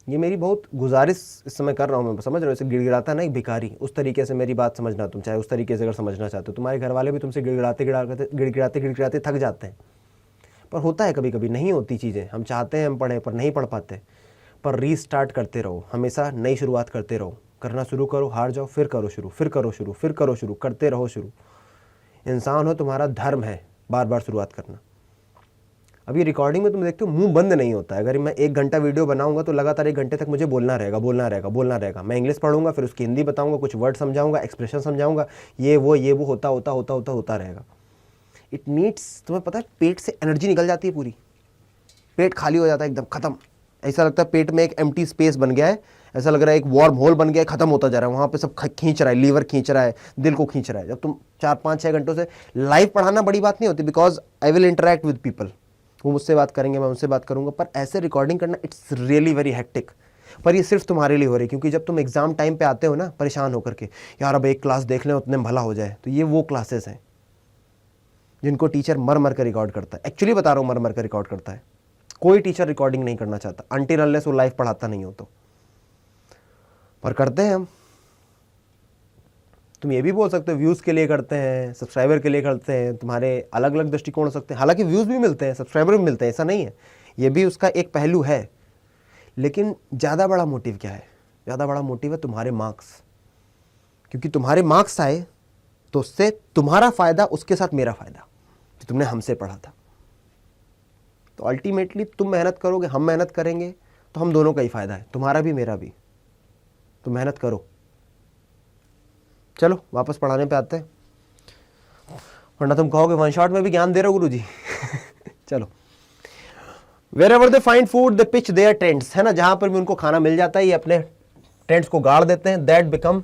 Speaker 1: ये मेरी बहुत गुजारिश इस समय कर रहा हूँ मैं, समझ रहे हो, ऐसे गिड़गिड़ाता ना एक भिखारी, उस तरीके से मेरी बात समझना तुम, चाहे उस तरीके से अगर समझना चाहते हो। तुम्हारे घर वाले भी तुमसे गिड़गिड़ाते थक जाते हैं, पर होता है कभी कभी, नहीं होती चीज़ें, हम चाहते हैं हम पढ़ें पर नहीं पढ़ पाते। पर रीस्टार्ट करते रहो, हमेशा नई शुरुआत करते रहो, करना शुरू करो, हार जाओ, फिर करो शुरू, फिर करो शुरू, फिर करो शुरू, करते रहो शुरू। इंसान हो, तुम्हारा धर्म है बार बार शुरुआत करना। अब ये रिकॉर्डिंग में तुम देखते हो मुंह बंद नहीं होता है। अगर मैं 1 घंटा वीडियो बनाऊंगा तो लगातार 1 घंटे तक मुझे बोलना रहेगा। मैं इंग्लिश पढ़ूंगा, फिर उसकी हिंदी बताऊंगा, कुछ वर्ड समझाऊंगा, एक्सप्रेशन समझाऊंगा, ये वो होता रहेगा। इट नीड्स, तुम्हें पता है पेट से एनर्जी निकल जाती है पूरी, पेट खाली हो जाता है एकदम खत्म। ऐसा लगता है पेट में एक एम्प्टी स्पेस बन गया है, ऐसा लग रहा है एक वार्म होल बन गया है, खत्म होता जा रहा है, वहाँ पे सब खींच रहा है, लीवर खींच रहा है, दिल को खींच रहा है। जब तुम 4-5-6 घंटों से लाइव पढ़ाना बड़ी बात नहीं होती, because I will interact with people, वो मुझसे बात करेंगे, मैं उनसे बात करूंगा। पर ऐसे रिकॉर्डिंग करना, इट्स रियली वेरी हेक्टिक। पर ये सिर्फ तुम्हारे लिए हो रही है, क्योंकि जब तुम एग्जाम टाइम पे आते हो ना परेशान होकर के, यार अब एक क्लास देख लें उतने में भला हो जाए, तो ये वो क्लासेस हैं जिनको टीचर मर मर कर रिकॉर्ड करता है। एक्चुअली बता रहा हूँ, मर मर कर रिकॉर्ड करता है। कोई टीचर रिकॉर्डिंग नहीं करना चाहता अनटिल अनलेस वो लाइव पढ़ाता नहीं हो तो, पर करते हैं हम। तुम ये भी बोल सकते हो व्यूज़ के लिए करते हैं, सब्सक्राइबर के लिए करते हैं, तुम्हारे अलग अलग दृष्टिकोण हो सकते हैं। हालांकि व्यूज़ भी मिलते हैं, सब्सक्राइबर भी मिलते हैं, ऐसा नहीं है, ये भी उसका एक पहलू है। लेकिन ज़्यादा बड़ा मोटिव क्या है? ज़्यादा बड़ा मोटिव है तुम्हारे मार्क्स, क्योंकि तुम्हारे मार्क्स आए तो उससे तुम्हारा फ़ायदा, उसके साथ मेरा फ़ायदा, कि तुमने हमसे पढ़ा था। तो अल्टीमेटली तुम मेहनत करोगे, हम मेहनत करेंगे, तो हम दोनों का ही फ़ायदा है, तुम्हारा भी मेरा भी। तो मेहनत करो। चलो वापस पढ़ाने पे आते हैं, वरना तुम कहोगे वन शॉट में भी ज्ञान दे रहे हो गुरुजी। चलो, Wherever they find food, they pitch their tents, है ना, जहां पर भी उनको खाना मिल जाता है ये अपने टेंट्स को गाड़ देते हैं। That become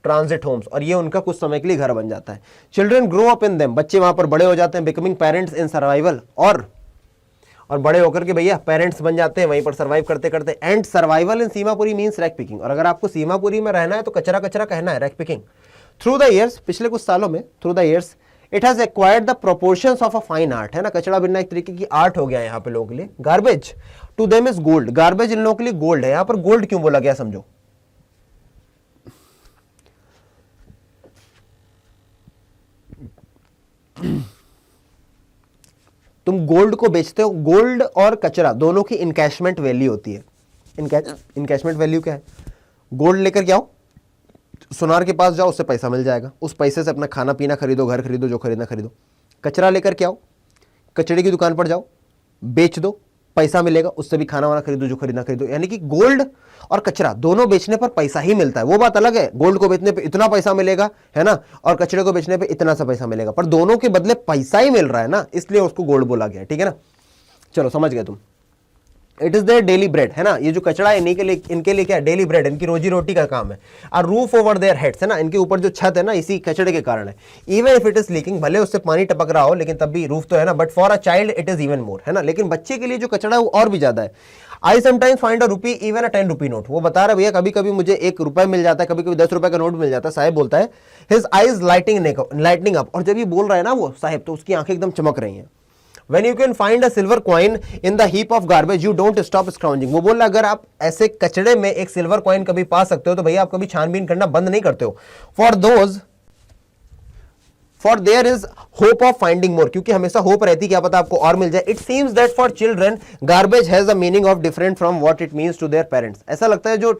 Speaker 1: transit homes, और ये उनका कुछ समय के लिए घर बन जाता है। Children grow up in them, बच्चे वहां पर बड़े हो जाते हैं, becoming parents in survival, और बड़े होकर के भैया पेरेंट्स बन जाते हैं वहीं पर सर्वाइव करते करते। And survival in Seemapuri means rag picking, और अगर आपको सीमापुरी में रहना है तो कचरा कचरा कहना है, rag picking. Through the years, पिछले कुछ सालों में, through the years it has acquired the proportions of a fine art, है ना, कचरा बिनना एक तरीके की आर्ट हो गया है यहाँ पे लोगों के लिए। Garbage to them is gold, garbage इन लोगों के लिए गोल्ड है। यहाँ पर गोल्ड क्यों बोला गया समझो। तुम गोल्ड को बेचते हो, गोल्ड और कचरा दोनों की इनकैशमेंट वैल्यू होती है। इनकैशमेंट वैल्यू क्या है? गोल्ड लेकर के आओ, सुनार के पास जाओ, उससे पैसा मिल जाएगा, उस पैसे से अपना खाना पीना खरीदो, घर खरीदो, जो खरीदना खरीदो। कचरा लेकर के आओ, कचड़े की दुकान पर जाओ, बेच दो, पैसा मिलेगा, उससे भी खाना वाना खरीदो, जो खरीदना खरीदो। यानी कि गोल्ड और कचरा दोनों बेचने पर पैसा ही मिलता है। वो बात अलग है, गोल्ड को बेचने पे इतना पैसा मिलेगा, है ना, और कचरे को बेचने पे इतना सा पैसा मिलेगा, पर दोनों के बदले पैसा ही मिल रहा है ना, इसलिए उसको गोल्ड बोला गया। ठीक है ना, चलो समझ गए तुम। It is their daily bread, है ना, ये जो कचड़ा है इनके लिए क्या है? डेली ब्रेड, इनकी रोजी रोटी का काम है। और रूफ ओवर देयर हेड्स, है ना, इनके ऊपर जो छत है ना इसी कचड़े के कारण है। Even if it is leaking, भले उससे पानी टपक रहा हो लेकिन तब भी रूफ तो है ना, but for a child it is even more, है ना, लेकिन बच्चे के लिए जो कचड़ा है वो और भी ज्यादा है। I sometimes find a rupee even a 10 rupee note, वो बता रहा भैया कभी कभी मुझे 1 रुपए मिल जाता है, कभी कभी 10 रुपए का नोट मिल जाता है। साहिब बोलता है हिज आईज लाइटिंग अप, और जब ये बोल रहा है ना वो साहिब, तो उसकी आंखें एकदम चमक रही हैं। When you can find a silver coin in the heap of garbage, you don't stop scrounging. वो बोल रहा है अगर आप ऐसे कचड़े में एक सिल्वर कॉइन कभी पा सकते हो तो भैया आप कभी छानबीन करना बंद नहीं करते हो। For there is hope of finding more, क्योंकि हमेशा होप रहती क्या पता आपको और मिल जाए। It seems that for children garbage has a meaning of different from what it means to their parents. ऐसा लगता है जो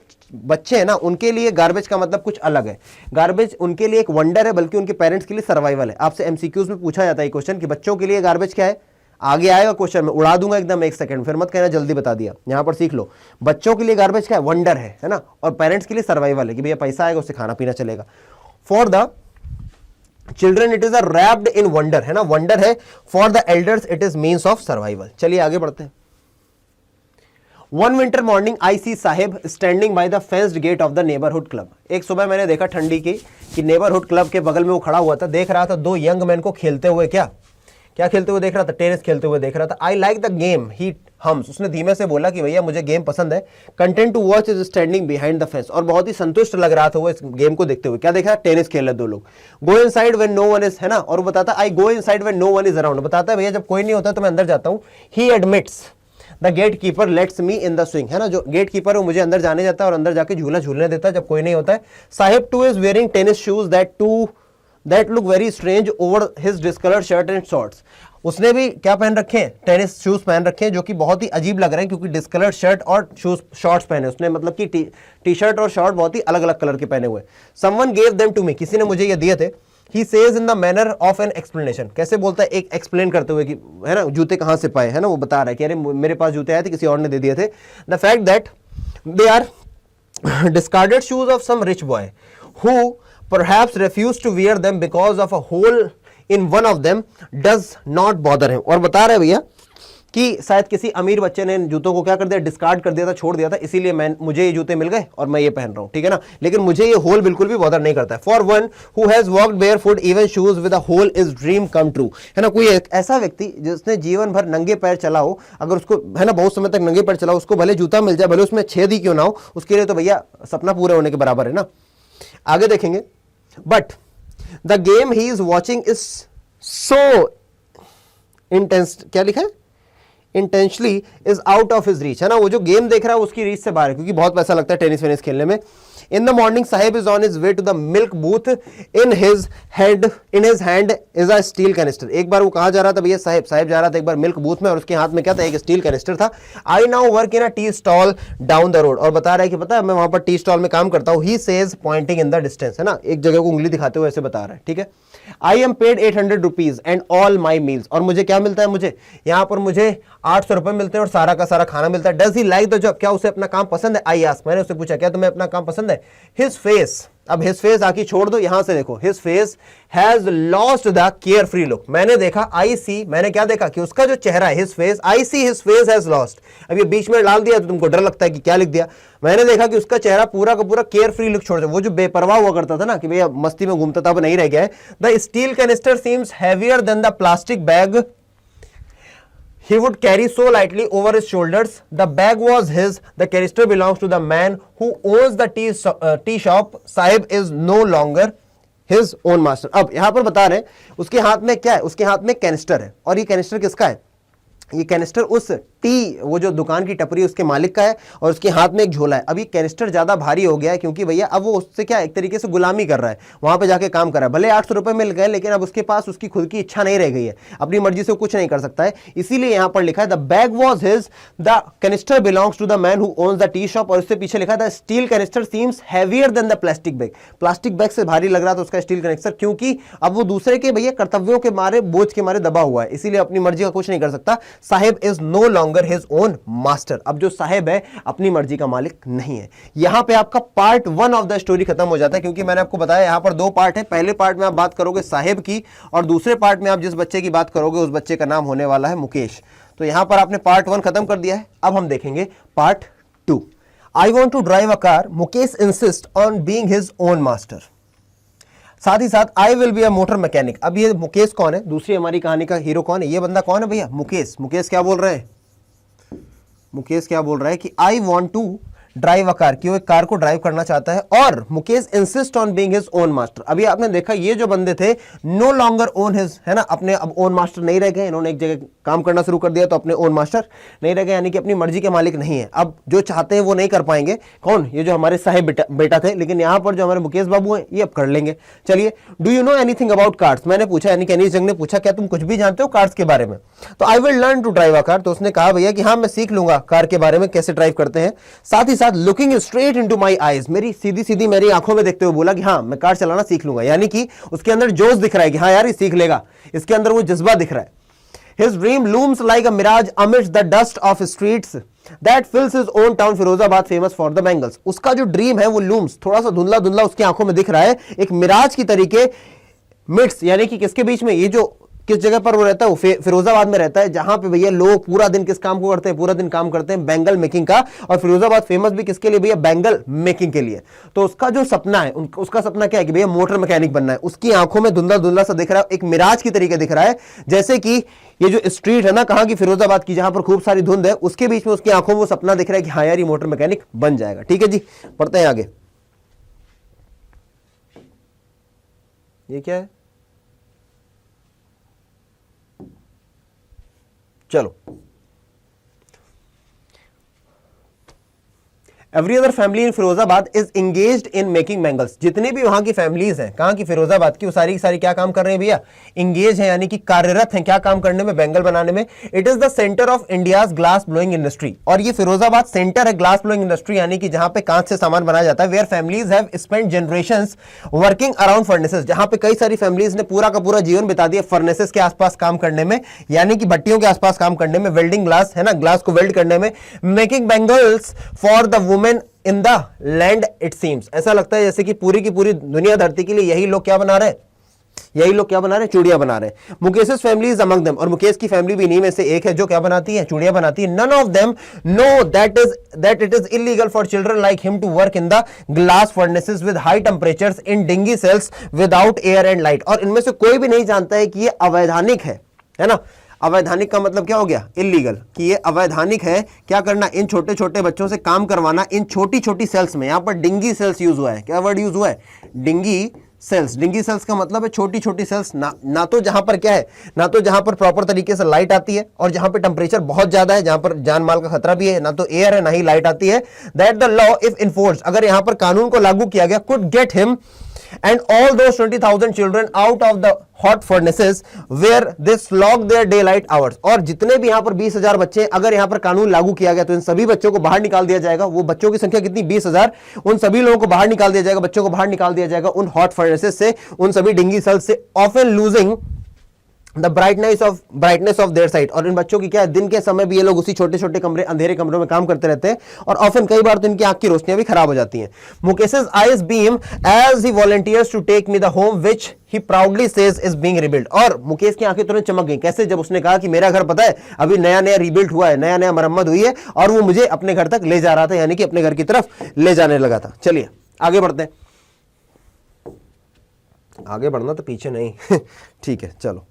Speaker 1: बच्चे हैं ना उनके लिए गार्बेज का मतलब कुछ अलग है। गार्बेज उनके लिए एक वंडर है, बल्कि उनके पेरेंट्स के लिए सर्वाइवल है। आपसे एमसीक्यूज में पूछा जाता है क्वेश्चन कि बच्चों के लिए गार्बेज क्या है, आगे आएगा क्वेश्चन में, उड़ा दूंगा एकदम 1 सेकंड, फिर मत कहना जल्दी बता दिया। यहां पर सीख लो, बच्चों के लिए गार्बेज क्या है? वंडर है ना, और पेरेंट्स के लिए सर्वाइवल है कि भैया पैसा आएगा उससे खाना पीना चलेगा। For the children it is a wrapped in wonder, है ना, वंडर है। For the elders it is means of survival. चलिए आगे बढ़ते हैं। One winter morning I see Sahib standing by the fenced gate of the neighbourhood club. एक सुबह मैंने देखा ठंडी की कि नेबरहुड क्लब के बगल में वो खड़ा हुआ था, देख रहा था 2 यंग मैन को खेलते हुए। क्या खेलते हुए देख रहा था? टेनिस खेलते हुए देख रहा था। I like the game he hums, उसने धीमे से बोला कि भैया मुझे गेम पसंद है। Content to watch is standing behind the fence, और बहुत ही संतुष्ट लग रहा था वो इस गेम को देखते हुए। क्या देखा? टेनिस खेल रहे 2 लोग। Go inside when no one is, है ना, और वो बताता I go inside when no one is around, बताता है भैया जब कोई नहीं होता तो मैं अंदर जाता हूं। He admits the gatekeeper lets me in the swing, है ना, जो गेट कीपर है मुझे अंदर जाने जाता है और अंदर जाके झूला झूलने देता है जब कोई नहीं होता है। Sahib two is wearing tennis shoes that look very strange over his discoloured shirt and shorts. उसने भी क्या पहन रखे हैं? टेनिस शूज पहन रखे हैं, जो कि बहुत ही अजीब लग रहे हैं क्योंकि डिस्कलर्ड शर्ट और शॉर्ट्स पहने उसने, मतलब कि टी शर्ट और शॉर्ट बहुत ही अलग अलग कलर के पहने हुए। Someone gave them to me, किसी ने मुझे ये दिए थे। He says in the manner of an explanation, कैसे बोलता है? एक एक्सप्लेन करते हुए कि, है ना, जूते कहां से पाए, है ना, वो बता रहा है कि अरे मेरे पास जूते आए थे, किसी और ने दे दिए थे। The fact that they are discarded shoes of some rich boy who perhaps refuse to wear them because of a hole in one of them does not bother him। और बता रहे भैया कि शायद किसी अमीर बच्चे ने जूतों को क्या कर दिया, डिस्कार्ड कर दिया था, छोड़ दिया था, इसीलिए मुझे ये जूते मिल गए और मैं ये पहन रहा हूं, ठीक है ना। लेकिन मुझे ये होल बिल्कुल भी बॉदर नहीं करता है। For one who has walked barefoot even shoes with a hole is dream come true, है ना। कोई एक ऐसा व्यक्ति जिसने जीवन भर नंगे पैर चला हो, अगर उसको, है ना, बहुत समय तक नंगे पैर चला हो, उसको भले जूता मिल जाए, भले उसमें छेद ही क्यों ना हो, उसके लिए तो भैया सपना पूरा होने के बराबर है ना। आगे देखेंगे, but the game he is watching is so intense, क्या लिखा है, intentionally is out of his reach, है ना। वो जो गेम देख रहा है उसकी रीच से बाहर है, क्योंकि बहुत पैसा लगता है टेनिस वेनिस खेलने में। In the morning Sahib is on his way to the milk booth, in his hand is a steel canister. एक बार वो कहा जा रहा था भैया, साहिब जा रहा था एक बार मिल्क बूथ में, और उसके हाथ में क्या था, एक स्टील कैनिस्टर था। I now work in a tea stall down the road, और बता रहा है कि पता है मैं वहां पर टी स्टॉल में काम करता हूं। He says pointing in the distance, है ना, एक जगह को उंगली दिखाते हुए ऐसे बता रहा है, ठीक है। I am paid 800 rupees and all my meals, और मुझे क्या मिलता है, मुझे यहां पर मुझे 800 रुपए मिलते हैं और सारा का सारा खाना मिलता है। Does he like the job, क्या उसे अपना काम पसंद है। आई आस्क, मैंने उससे पूछा क्या तुम्हें अपना काम पसंद है। हिज फेस, अब हिज फेस आकी छोड़ दो, यहां से देखो, his face has lost the care free look. मैंने देखा, आई सी, मैंने क्या देखा कि उसका जो चेहरा है, his face, I see his face has lost. अब ये बीच में डाल दिया तो तुमको डर लगता है कि क्या लिख दिया। मैंने देखा कि उसका चेहरा पूरा का पूरा केयर फ्री लुक छोड़ दिया, वो जो बेपरवाह हुआ करता था ना कि भैया मस्ती में घूमता था, अब नहीं रह गया है। The steel canister seems heavier than the plastic bag he would carry so lightly over his shoulders. The bag was his. The canister belongs to the man who owns the tea shop. Sahib is no longer his own master. अब यहां पर बता रहे हैं उसके हाथ में क्या है, उसके हाथ में कैनिस्टर है, और ये कैनिस्टर किसका है, ये कैनिस्टर उस टी, वो जो दुकान की टपरी उसके मालिक का है, और उसके हाथ में एक झोला है। अब ये कैनिस्टर ज्यादा भारी हो गया है, क्योंकि भैया अब वो उससे क्या एक तरीके से गुलामी कर रहा है, वहां पे जाके काम कर रहा है। भले 800 रुपए मिल गए, लेकिन अब उसके पास उसकी खुद की इच्छा नहीं रह गई है, अपनी मर्जी से कुछ नहीं कर सकता है। इसीलिए यहां पर लिखा है the bag was his, the canister belongs to the man who owns the tea shop, और उससे पीछे लिखा था steel canister seems heavier than the plastic bag. Plastic bag से भारी लग रहा था उसका स्टील कैनिस्टर, क्योंकि अब वो दूसरे के भैया कर्तव्यों के मारे, बोझ के मारे दबा हुआ है, इसीलिए अपनी मर्जी का कुछ नहीं कर सकता। Sahib is no longer his own master, अब जो साहिब है अपनी मर्जी का मालिक नहीं है। यहां पे आपका पार्ट 1 ऑफ द स्टोरी खत्म हो जाता है, क्योंकि मैंने आपको बताया यहां पर 2 पार्ट है। पहले पार्ट में आप बात करोगे साहिब की, और दूसरे पार्ट में आप जिस बच्चे की बात करोगे उस बच्चे का नाम होने वाला है मुकेश। तो यहां पर आपने पार्ट 1 खत्म कर दिया है, अब हम देखेंगे part 2। I want to drive a car, Mukesh insist on being his own master. साथ ही साथ I will be a motor mechanic. अब ये मुकेश कौन है, दूसरी हमारी कहानी का हीरो कौन है, ये बंदा कौन है भैया, मुकेश। मुकेश क्या बोल रहे हैं, मुकेश क्या बोल रहा है कि I want to drive a car, कि वो एक कार को ड्राइव करना चाहता है, और Mukesh insist on being his own master. अभी आपने देखा ये जो बंदे थे नो लॉन्गर ओन हिज, है ना, अपने अब ओन मास्टर नहीं रह गए, इन्होंने एक जगह काम करना शुरू कर दिया तो अपने ओन मास्टर नहीं रह गए, यानी कि अपनी मर्जी के मालिक नहीं है। अब जो चाहते हैं वो नहीं कर पाएंगे। कौन, ये जो हमारे साहिब बेटा थे, लेकिन यहाँ पर जो हमारे मुकेश बाबू हैं ये अब कर लेंगे। चलिए, do you know anything about cars, मैंने पूछा, यानी कि अनीस जंग ने पूछा क्या तुम कुछ भी जानते हो कार्स के बारे में। तो I will learn to drive a car, तो उसने कहा भैया कि हाँ मैं सीख लूंगा कार के बारे में, कैसे ड्राइव करते हैं। साथ ही साथ looking straight into my eyes, मेरी सीधी सीधी मेरी आंखों में देखते हुए बोला कि हाँ मैं कार चलाना सीख लूंगा, यानी कि उसके अंदर जोश दिख रहा है कि हाँ यार ये सीख लेगा, इसके अंदर वो जज्बा दिख रहा है। His dream looms like a mirage amidst the dust of streets that fills his own town Firozabad famous for the bangles। उसका जो ड्रीम है वो लूम्स, थोड़ा सा धुंधला धुंधला उसकी आंखों में दिख रहा है, एक मिराज की तरीके, मिड्स यानी कि किसके बीच में, ये जो किस जगह पर वो रहता है, वो फिरोजाबाद में रहता है, जहां पे भैया लोग पूरा दिन किस काम को करते हैं, पूरा दिन काम करते हैं बैंगल मेकिंग का। और फिरोजाबाद फेमस भी किसके लिए भैया, बैंगल मेकिंग के लिए। तो उसका जो सपना है, उसका सपना क्या है कि भैया मोटर मैकेनिक बनना है। उसकी आंखों में धुंधला धुंधला सा दिख रहा है, एक मिराज की तरीके दिख रहा है, जैसे कि ये जो स्ट्रीट है ना, कहां की, फिरोजाबाद की, जहां पर खूब सारी धुंध है, उसके बीच में उसकी आंखों में वो सपना दिख रहा है कि हाँ यार ये मोटर मैकेनिक बन जाएगा। ठीक है जी, पढ़ते हैं आगे। ये क्या है, चलो। Every other family in Firozabad is engaged in making bangles. जितनी भी वहां की फैमिलीज हैं, कहां की, फिरोजाबाद की, वो सारी की सारी क्या काम कर रहे हैं भैया, इंगेज है, यानी कि कार्यरत हैं, क्या काम करने में, बैंगल बनाने में। It is the centre of India's glass blowing industry, और ये फिरोजाबाद सेंटर है ग्लास ब्लोइंग इंडस्ट्री, यानी कि जहां पे कांच से सामान बनाया जाता है। Where families have spent generations working around furnaces, जहां पे कई सारी फैमिलीज ने पूरा का पूरा जीवन बिता दिया फर्नेसेस के आसपास काम करने में, यानी कि भट्टियों के आसपास काम करने में, वेल्डिंग ग्लास, है ना, ग्लास को वेल्ड करने में, making bangles for the women in the land it seems. ऐसा लगता है जैसे कि पूरी की पूरी दुनिया धरती के लिए यही लोग क्या बना रहे हैं, यही लोग क्या बना रहे हैं, चूड़ियां बना रहे हैं। Mukesh family is among them, और मुकेश की फैमिली भी इन्हीं में से एक है जो क्या बनाती है, चूड़ियां बनाती है। None of them know that it is illegal for children like him to work in the glass furnaces with high temperatures in dingy cells without air and light. और इनमें से कोई भी नहीं जानता है कि ये अवैधानिक है ना। अवैधानिक का मतलब क्या हो गया, इलीगल, कि ये अवैधानिक है क्या करना, इन छोटे छोटे बच्चों से काम करवाना इन छोटी छोटी सेल्स में। यहां पर डिंगी सेल्स यूज हुआ है, क्या वर्ड यूज हुआ है, डिंगी सेल्स। डिंगी सेल्स का मतलब है छोटी छोटी सेल्स, ना तो जहां पर क्या है, ना तो जहां पर प्रॉपर तरीके से लाइट आती है, और जहां पर टेम्परेचर बहुत ज्यादा है, जहां पर जान माल का खतरा भी है, ना तो एयर है ना ही लाइट आती है। That the law if enforced, अगर यहां पर कानून को लागू किया गया, could get him and all those 20,000 children out of the hot furnaces where they slog their daylight hours। और जितने भी यहां पर 20,000 बच्चे, अगर यहां पर कानून लागू किया गया तो इन सभी बच्चों को बाहर निकाल दिया जाएगा। वो बच्चों की संख्या कितनी, 20,000, उन सभी लोगों को बाहर निकाल दिया जाएगा, बच्चों को बाहर निकाल दिया जाएगा उन हॉट फर्नेसेस से, उन सभी डिंगी सेल्स से, often losing the brightness of their site. और इन बच्चों की क्या है, दिन के समय भी ये लोग उसी छोटे छोटे कमरे, अंधेरे कमरों में काम करते रहते हैं, और ऑफन कई बार तो इनकी आंख की रोशनियां भी खराब हो जाती हैं। मुकेश's eyes beam as he volunteers to take me the home which he proudly says is being rebuilt। और मुकेश की आंखें तुरंत चमक गई, कैसे, जब उसने कहा कि मेरा घर पता है अभी नया नया रीबिल्ड हुआ है, नया नया मरम्मत हुई है, और वो मुझे अपने घर तक ले जा रहा था, यानी कि अपने घर की तरफ ले जाने लगा था। चलिए आगे बढ़ते हैं, आगे बढ़ना तो पीछे नहीं ठीक है, चलो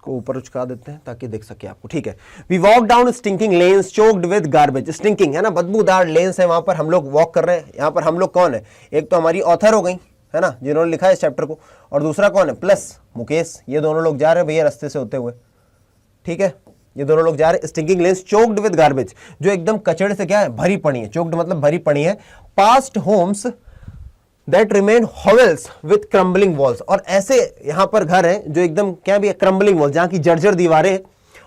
Speaker 1: को ऊपर उचका देते हैं ताकि देख सके आपको, ठीक है। We walk down stinking lanes choked with garbage. Stinking है ना, बदबूदार लेन्स है, वहां पर हम लोग वॉक कर रहे हैं। यहां पर हम लोग कौन है, एक तो हमारी ऑथर हो गई है ना, जिन्होंने लिखा है इस चैप्टर को, और दूसरा कौन है, प्लस मुकेश। ये दोनों लोग जा रहे हैं भैया रास्ते से होते हुए, ठीक है, ये दोनों लोग जा रहे हैं। Stinking lanes choked with garbage, जो एकदम कचड़े से क्या है, भरी पड़ी है। चोक्ड मतलब भरी पड़ी है। Past homes that remain hovels with crumbling walls, और ऐसे यहां पर घर हैं जो एकदम क्या भी है, क्रम्बलिंग वॉल्स, जहां की जर्जर दीवारें,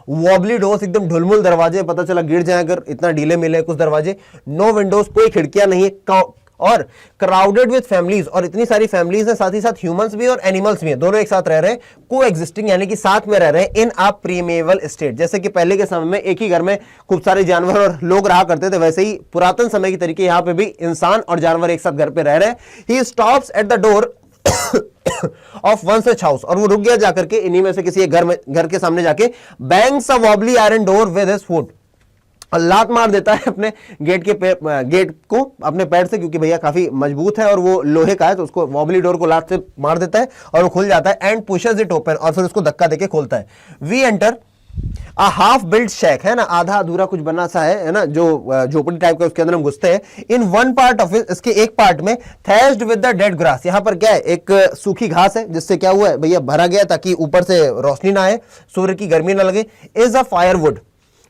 Speaker 1: वॉबली डोर्स, एकदम ढुलमुल दरवाजे, पता चला गिर जाए अगर, इतना ढीले मिले कुछ दरवाजे। नो विंडोज, कोई खिड़कियां नहीं है, और क्राउडेड विद फैमिलीज, और इतनी सारी फैमिलीज है, साथ ही साथ ह्यूमंस भी और एनिमल्स भी हैं, दोनों एक साथ रह रहे हैं। को एग्जिस्टिंग यानी कि साथ में रह रहे हैं, इन अ प्रीमेवल स्टेट। जैसे कि पहले के समय में एक ही घर में खूब सारे जानवर और लोग रहा करते थे, वैसे ही पुरातन समय के तरीके यहां पे भी इंसान और जानवर एक साथ घर पे रह रहे हैं। He stops at the door of one such house, और वो रुक गया जाकर के इन्हीं में से किसी एक घर के सामने जाके, bangs a wobbly iron door with his foot, और लात मार देता है अपने गेट को अपने पैर से, क्योंकि भैया काफी मजबूत है और वो लोहे का है, तो उसको वॉबली डोर को लात से मार देता है और वो खुल जाता है। एंड पुशेस इट ओपन, और फिर उसको धक्का देके खोलता है। We enter a half built shack, है ना, आधा अधूरा कुछ बना सा है ना, जो झोपड़ी टाइप का, उसके अंदर हम घुसते हैं। In one part of it, इसके एक पार्ट में, thatched with the dead grass, यहां पर क्या है, एक सूखी घास है, जिससे क्या हुआ है भैया, भरा गया ताकि ऊपर से रोशनी ना आए, सूर्य की गर्मी ना लगे। Is a firewood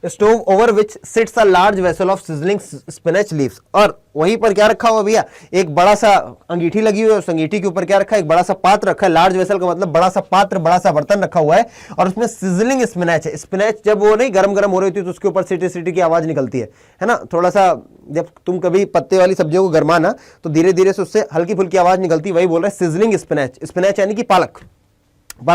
Speaker 1: stove over which sits a large vessel of sizzling spinach leaves, और वहीं पर क्या रखा हुआ भैया, एक बड़ा सा अंगीठी लगी हुई है, उस अंगीठी के ऊपर क्या रखा है, एक बड़ा सा पात्र रखा है। लार्ज वेसल का मतलब बड़ा सा पात्र, बड़ा सा बर्तन रखा हुआ है, और उसमें सिजलिंग स्पिनच है। स्पिनच जब वो नहीं गरम गरम हो रही होती है तो उसके ऊपर सीटी सीटी की आवाज निकलती है ना, थोड़ा सा, जब तुम कभी पत्ते वाली सब्जियों को गरमाना तो धीरे धीरे से उससे हल्की फुल्की आवाज निकलती है, वही बोल रहे हैं सिजलिंग स्पिनच। स्पिनच यानी कि पालक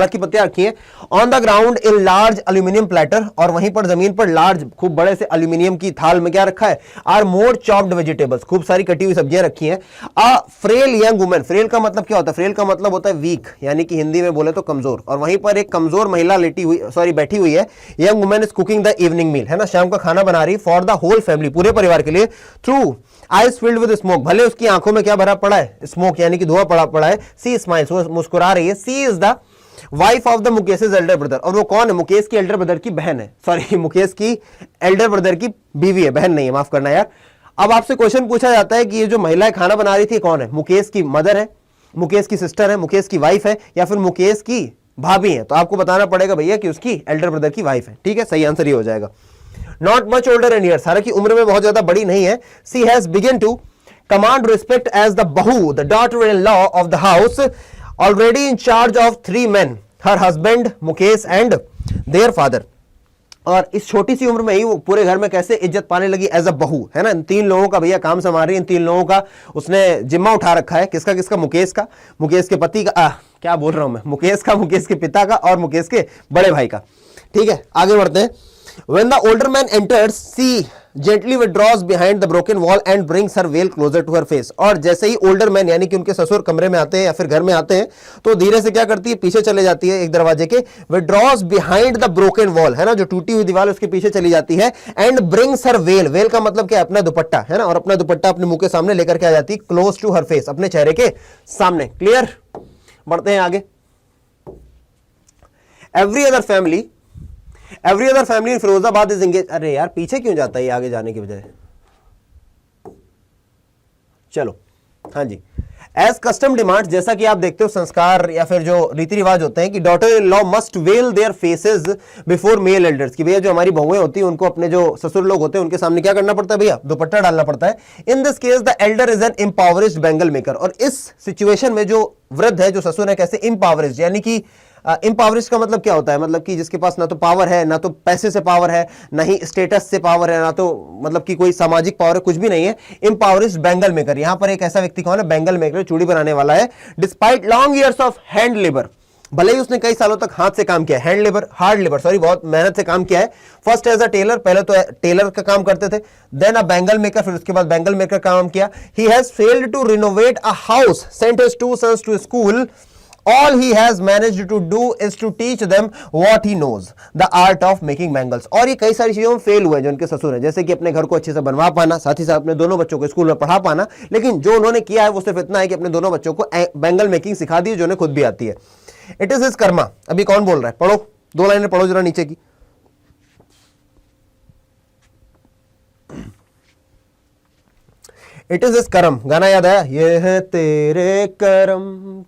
Speaker 1: की पत्तियां रखी है। On the ground in large aluminium platter, और वहीं पर जमीन पर लार्ज खूब बड़े से एल्यूमिनियम की थाल में क्या रखा है, आर मोर चॉप्ड वेजिटेबल्स, खूब सारी कटी हुई सब्जियां रखी हैं। अ फ्रेल यंग वुमेन, फ्रेल का मतलब क्या होता है, फ्रेल का मतलब होता है वीक, यानी कि हिंदी में बोले तो कमजोर, और वहीं पर एक कमजोर महिला बैठी हुई है। Young women is cooking the evening meal, है ना, शाम का खाना बना रही फॉर द होल फैमिली, पूरे परिवार के लिए। Through eyes filled with smoke, भले उसकी आंखों में क्या भरा पड़ा है, स्मोक यानी कि धुआं पड़ा है। सी स्माइल्स, वो मुस्कुरा रही है। She is the wife of the Mukesh elder brother, और वो कौन है, मुकेश की एल्डर ब्रदर की बहन है, सॉरी मुकेश की एल्डर ब्रदर की बीवी है, बहन नहीं है, माफ करना यार। अब आपसे क्वेश्चन पूछा जाता है कि ये जो महिला खाना बना रही थी कौन है, मुकेश की मदर है, मुकेश की सिस्टर है, मुकेश की वाइफ है, या फिर मुकेश की भाभी है, तो आपको बताना पड़ेगा भैया कि उसकी एल्डर ब्रदर की वाइफ है, ठीक है, सही आंसर ये हो जाएगा। Not much older in years, हालांकि उम्र में बहुत ज्यादा बड़ी नहीं है। She has begun to command respect as the bahu, the daughter in law of the house, already in charge of 3 men, her husband Mukesh and their father. और इस छोटी सी उम्र में ही वो पूरे घर में कैसे इज्जत पाने लगी एज अ बहू, है ना। इन 3 लोगों का भैया काम संभाल रही है, इन 3 लोगों का उसने जिम्मा उठा रखा है। किसका किसका, मुकेश का, मुकेश के पति का, क्या बोल रहा हूं मैं, मुकेश का, मुकेश के पिता का, और मुकेश के बड़े भाई का, ठीक है। आगे बढ़ते हैं। When the older man enters, gently withdraws behind the broken wall and brings her veil closer to her face. और जैसे ही ओल्डर मैन यानी कि उनके ससुर कमरे में आते हैं या फिर घर में आते हैं तो धीरे से क्या करती है, पीछे चले जाती है एक दरवाजे के, withdraws behind the broken wall, है ना, जो टूटी हुई दीवार उसके पीछे चली जाती है, and brings her well, well का मतलब क्या है, अपना दुपट्टा, है ना, और अपना दुपट्टा अपने मुंह के सामने लेकर के आ जाती है, क्लोज टू हर फेस, अपने चेहरे के सामने। क्लियर? बढ़ते हैं आगे। Every other family in Firozabad is engage. अरे यार पीछे क्यों जाता है ये आगे जाने की बजाय? चलो, हाँ जी। एज कस्टम डिमांड, जैसा कि आप देखते हो संस्कार या फिर जो रीति रिवाज होते हैं कि daughter in law must veil their faces before male elders, कि भैया जो हमारी बहुएं होती हैं उनको अपने जो ससुर लोग होते हैं उनके सामने क्या करना पड़ता है भैया, दुपट्टा डालना पड़ता है। In this case the elder is an impoverished bangle maker. और इस सिचुएशन में जो वृद्ध है, जो ससुर है, कैसे इम्पावरिज्ड, यानी कि इम्पावरिश का मतलब क्या होता है, मतलब कि जिसके पास ना तो पावर है, ना तो पैसे से पावर है, ना ही स्टेटस से पावर है, ना तो मतलब कि कोई सामाजिक पावर है, कुछ भी नहीं है। इम्पावरिश बैंगल मेकर, यहां पर एक ऐसा व्यक्ति कौन है, बैंगल मेकर, चूड़ी बनाने वाला है। Despite long years of hand labour, भले ही उसने कई सालों तक हाथ से काम किया, hand labour, hard labour, sorry, बहुत मेहनत से काम किया है। फर्स्ट एज अ टेलर, पहले तो टेलर का काम करते थे, देन अ बैंगल मेकर, फिर उसके बाद बैंगल मेकर का काम किया। He has failed to renovate a house, sent his two sons to school, all he has managed to do is to teach them what he knows, the art of making bangles। और ये कई सारी चीजों में fail हुए जो उनके ससुर हैं, जैसे कि अपने घर को अच्छे से बनवा पाना, साथ ही साथ अपने दोनों बच्चों को स्कूल में पढ़ा पाना, लेकिन जो उन्होंने किया है वो सिर्फ इतना है कि अपने दोनों बच्चों को बैंगल मेकिंग सिखा दी, जो उन्हें खुद भी आती है। It is his Karma. अभी कौन बोल रहा है, पढ़ो, 2 लाइनें पढ़ो जरा नीचे की। इट इज इस करम, गाना याद आया, ये है तेरे करम,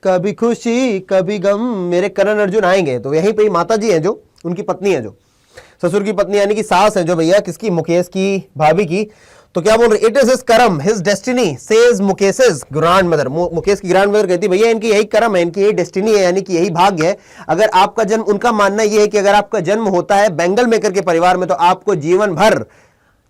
Speaker 1: कभी खुशी कभी गम, मेरे करण अर्जुन आएंगे। तो यहीं पे माता जी हैं जो उनकी पत्नी है, जो ससुर की पत्नी यानी कि सास है जो भैया किसकी, मुकेश की भाभी की। तो क्या बोल रहे, it is his karam, his destiny, says Mukesh's grandmother. Mukesh की ग्रैंड मदर कहती भैया इनकी यही करम है, इनकी यही डेस्टिनी है, यानी कि यही भाग्य है। अगर आपका जन्म, उनका मानना यह है कि अगर आपका जन्म होता है बैंगल मेकर के परिवार में तो आपको जीवन भर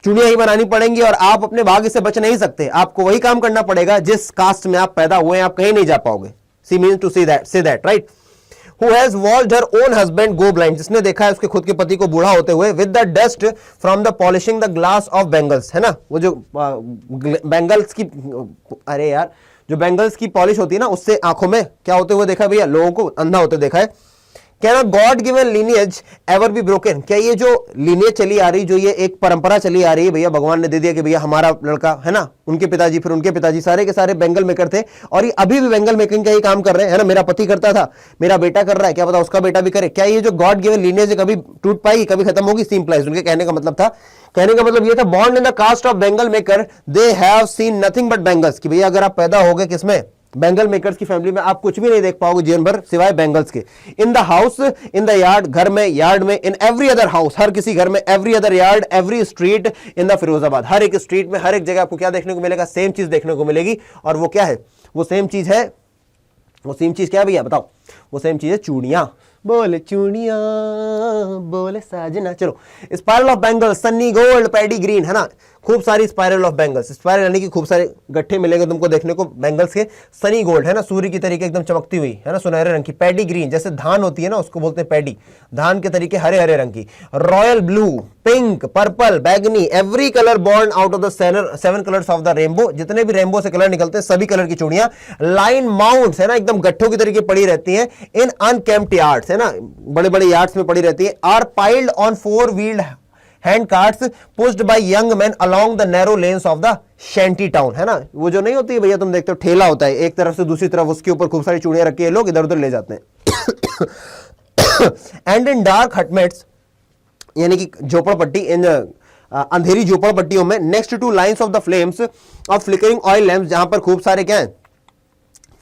Speaker 1: चुनिया ही बनानी पड़ेंगी और आप अपने भाग्य से बच नहीं सकते। आपको वही काम करना पड़ेगा जिस कास्ट में आप पैदा हुए हैं, आप कहीं नहीं जा पाओगे। She means to say that right. Who has watched her own husband go blind, जिसने देखा है उसके खुद के पति को बूढ़ा होते हुए, with the dust from the polishing the glass of bangles, है ना, वो जो बैंगल्स की, अरे यार जो बैंगल्स की पॉलिश होती है ना, उससे आंखों में क्या होते हुए देखा भैया, लोगों को अंधा होते देखा है। Can a God given lineage ever be broken? क्या ये जो lineage चली आ रही, जो ये एक परंपरा चली आ रही है, भैया भगवान ने दे दिया कि भैया हमारा लड़का है ना, उनके पिताजी, फिर उनके पिताजी, सारे के सारे बैंगल मेकर थे और ये अभी भी बैंगल मेकिंग का ही काम कर रहे हैं, है ना। मेरा पति करता था, मेरा बेटा कर रहा है, क्या पता उसका बेटा भी करे। क्या ये जो गॉड गिवन lineage कभी टूट पाएगी, कभी खत्म होगी? सिंपलाइज उनके कहने का मतलब था, कहने का मतलब ये था, born in the caste of bangle maker they have seen nothing but bangles, कि भैया अगर आप पैदा हो गए किसमें, बैंगल मेकर्स की फैमिली में, आप कुछ भी नहीं देख पाओगे जीवन भर सिवाय बैंगल्स के। In the house, in the yard, घर में, यार्ड में, इन एवरी अदर हाउस, हर किसी घर में, every other yard, every street in the Firozabad, हर एक स्ट्रीट में, हर एक जगह आपको क्या देखने को मिलेगा, सेम चीज देखने को मिलेगी। और वो क्या है, वो सेम चीज है, वो सेम चीज क्या है भैया बताओ, वो सेम चीज है चूड़ियां। बोले चूड़ियां बोले साजना। चलो, spiral of bangles, Sunny gold, paddy green, है ना, खूब सारी स्पाइरल ऑफ बैंगल्स, स्पाइरल यानी कि खूब सारे गट्ठे मिलेंगे तुमको देखने को बैंगल्स के। सनी गोल्ड, है ना, सूर्य की तरीके एकदम चमकती हुई, है ना, सुनहरे रंग की। पैडी ग्रीन, जैसे धान होती है ना, उसको बोलते हैं पैडी, धान के तरीके हरे हरे रंग की। रॉयल ब्लू, पिंक, पर्पल, बैगनी, every colour born out of the 7 colours of the rainbow, जितने भी रेनबो से कलर निकलते हैं सभी कलर की चूड़ियां। लाइन माउंट्स, है ना, एकदम गट्ठों की तरीके पड़ी रहती हैं। इन अनकेम्प्ड यार्ड्स, है ना, बड़े बड़े यार्ड्स में पड़ी रहती है। Are piled on 4 wheeled hand carts pushed by young man along the narrow lanes of the shanty town, है ना, वो जो नहीं होती है भैया, तुम देखते हो ठेला होता है, एक तरफ से दूसरी तरफ उसके ऊपर खूब सारी चूड़ियां रखी है, लोग इधर उधर ले जाते हैं। एंड इन डार्क हटमेट्स, यानी कि झोपड़पट्टी, इन अंधेरी झोपड़पट्टियों में, next two lines of the flames of flickering oil lamps, जहां पर खूब सारे क्या है,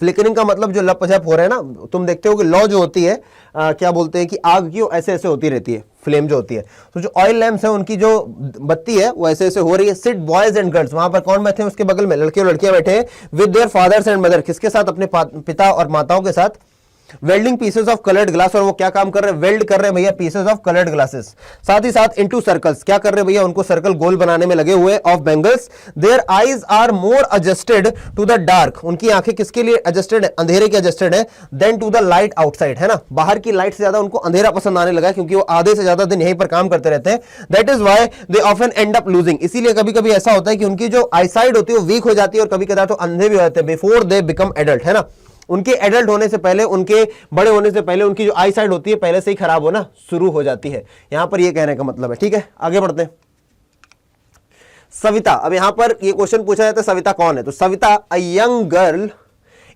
Speaker 1: फ्लिकरिंग का मतलब जो लपझप हो रहा है ना, तुम देखते हो कि लौ जो होती है, क्या बोलते हैं कि आग की ऐसे ऐसे होती रहती है, फ्लेम जो होती है। तो जो ऑयल लैंप्स है उनकी जो बत्ती है वो ऐसे ऐसे हो रही है। सिट बॉयज एंड गर्ल्स, वहां पर कौन बैठे हैं उसके बगल में, लड़के और लड़कियां बैठे हैं। With their fathers and mother, किसके साथ, अपने पिता और माताओं के साथ। Welding pieces of coloured glass, और वो क्या काम कर रहे हैं, वेल्ड कर रहे हैं भैया पीसेस ऑफ कलर्ड ग्लासेस। साथ ही साथ इनटू सर्कल्स, क्या कर रहे हैं भैया, उनको सर्कल गोल बनाने में लगे हुए of bangles. Their eyes are more adjusted to the dark, उनकी आंखें किसके लिए एडजस्टेड है, अंधेरे के एडजस्टेड है, than to the light outside, है ना, बाहर की लाइट से ज्यादा उनको अंधेरा पसंद आने लगा है, क्योंकि वो आधे से ज्यादा दिन यहीं पर काम करते रहते हैं। That is why they often and up losing, इसीलिए कभी कभी ऐसा होता है कि उनकी जो आईसाइट होती है वो वीक हो जाती है और कभी कदार तो अंधे भी हो जाते हैं बिफोर दे बिकम एडल्ट, है ना। उनके एडल्ट होने से पहले, उनके बड़े होने से पहले उनकी जो आई साइड होती है पहले से ही खराब होना शुरू हो जाती है, यहां पर ये कहने का मतलब है। ठीक है, आगे बढ़ते हैं। सविता, अब यहां पर ये क्वेश्चन पूछा जाता है सविता कौन है, तो Savita a young girl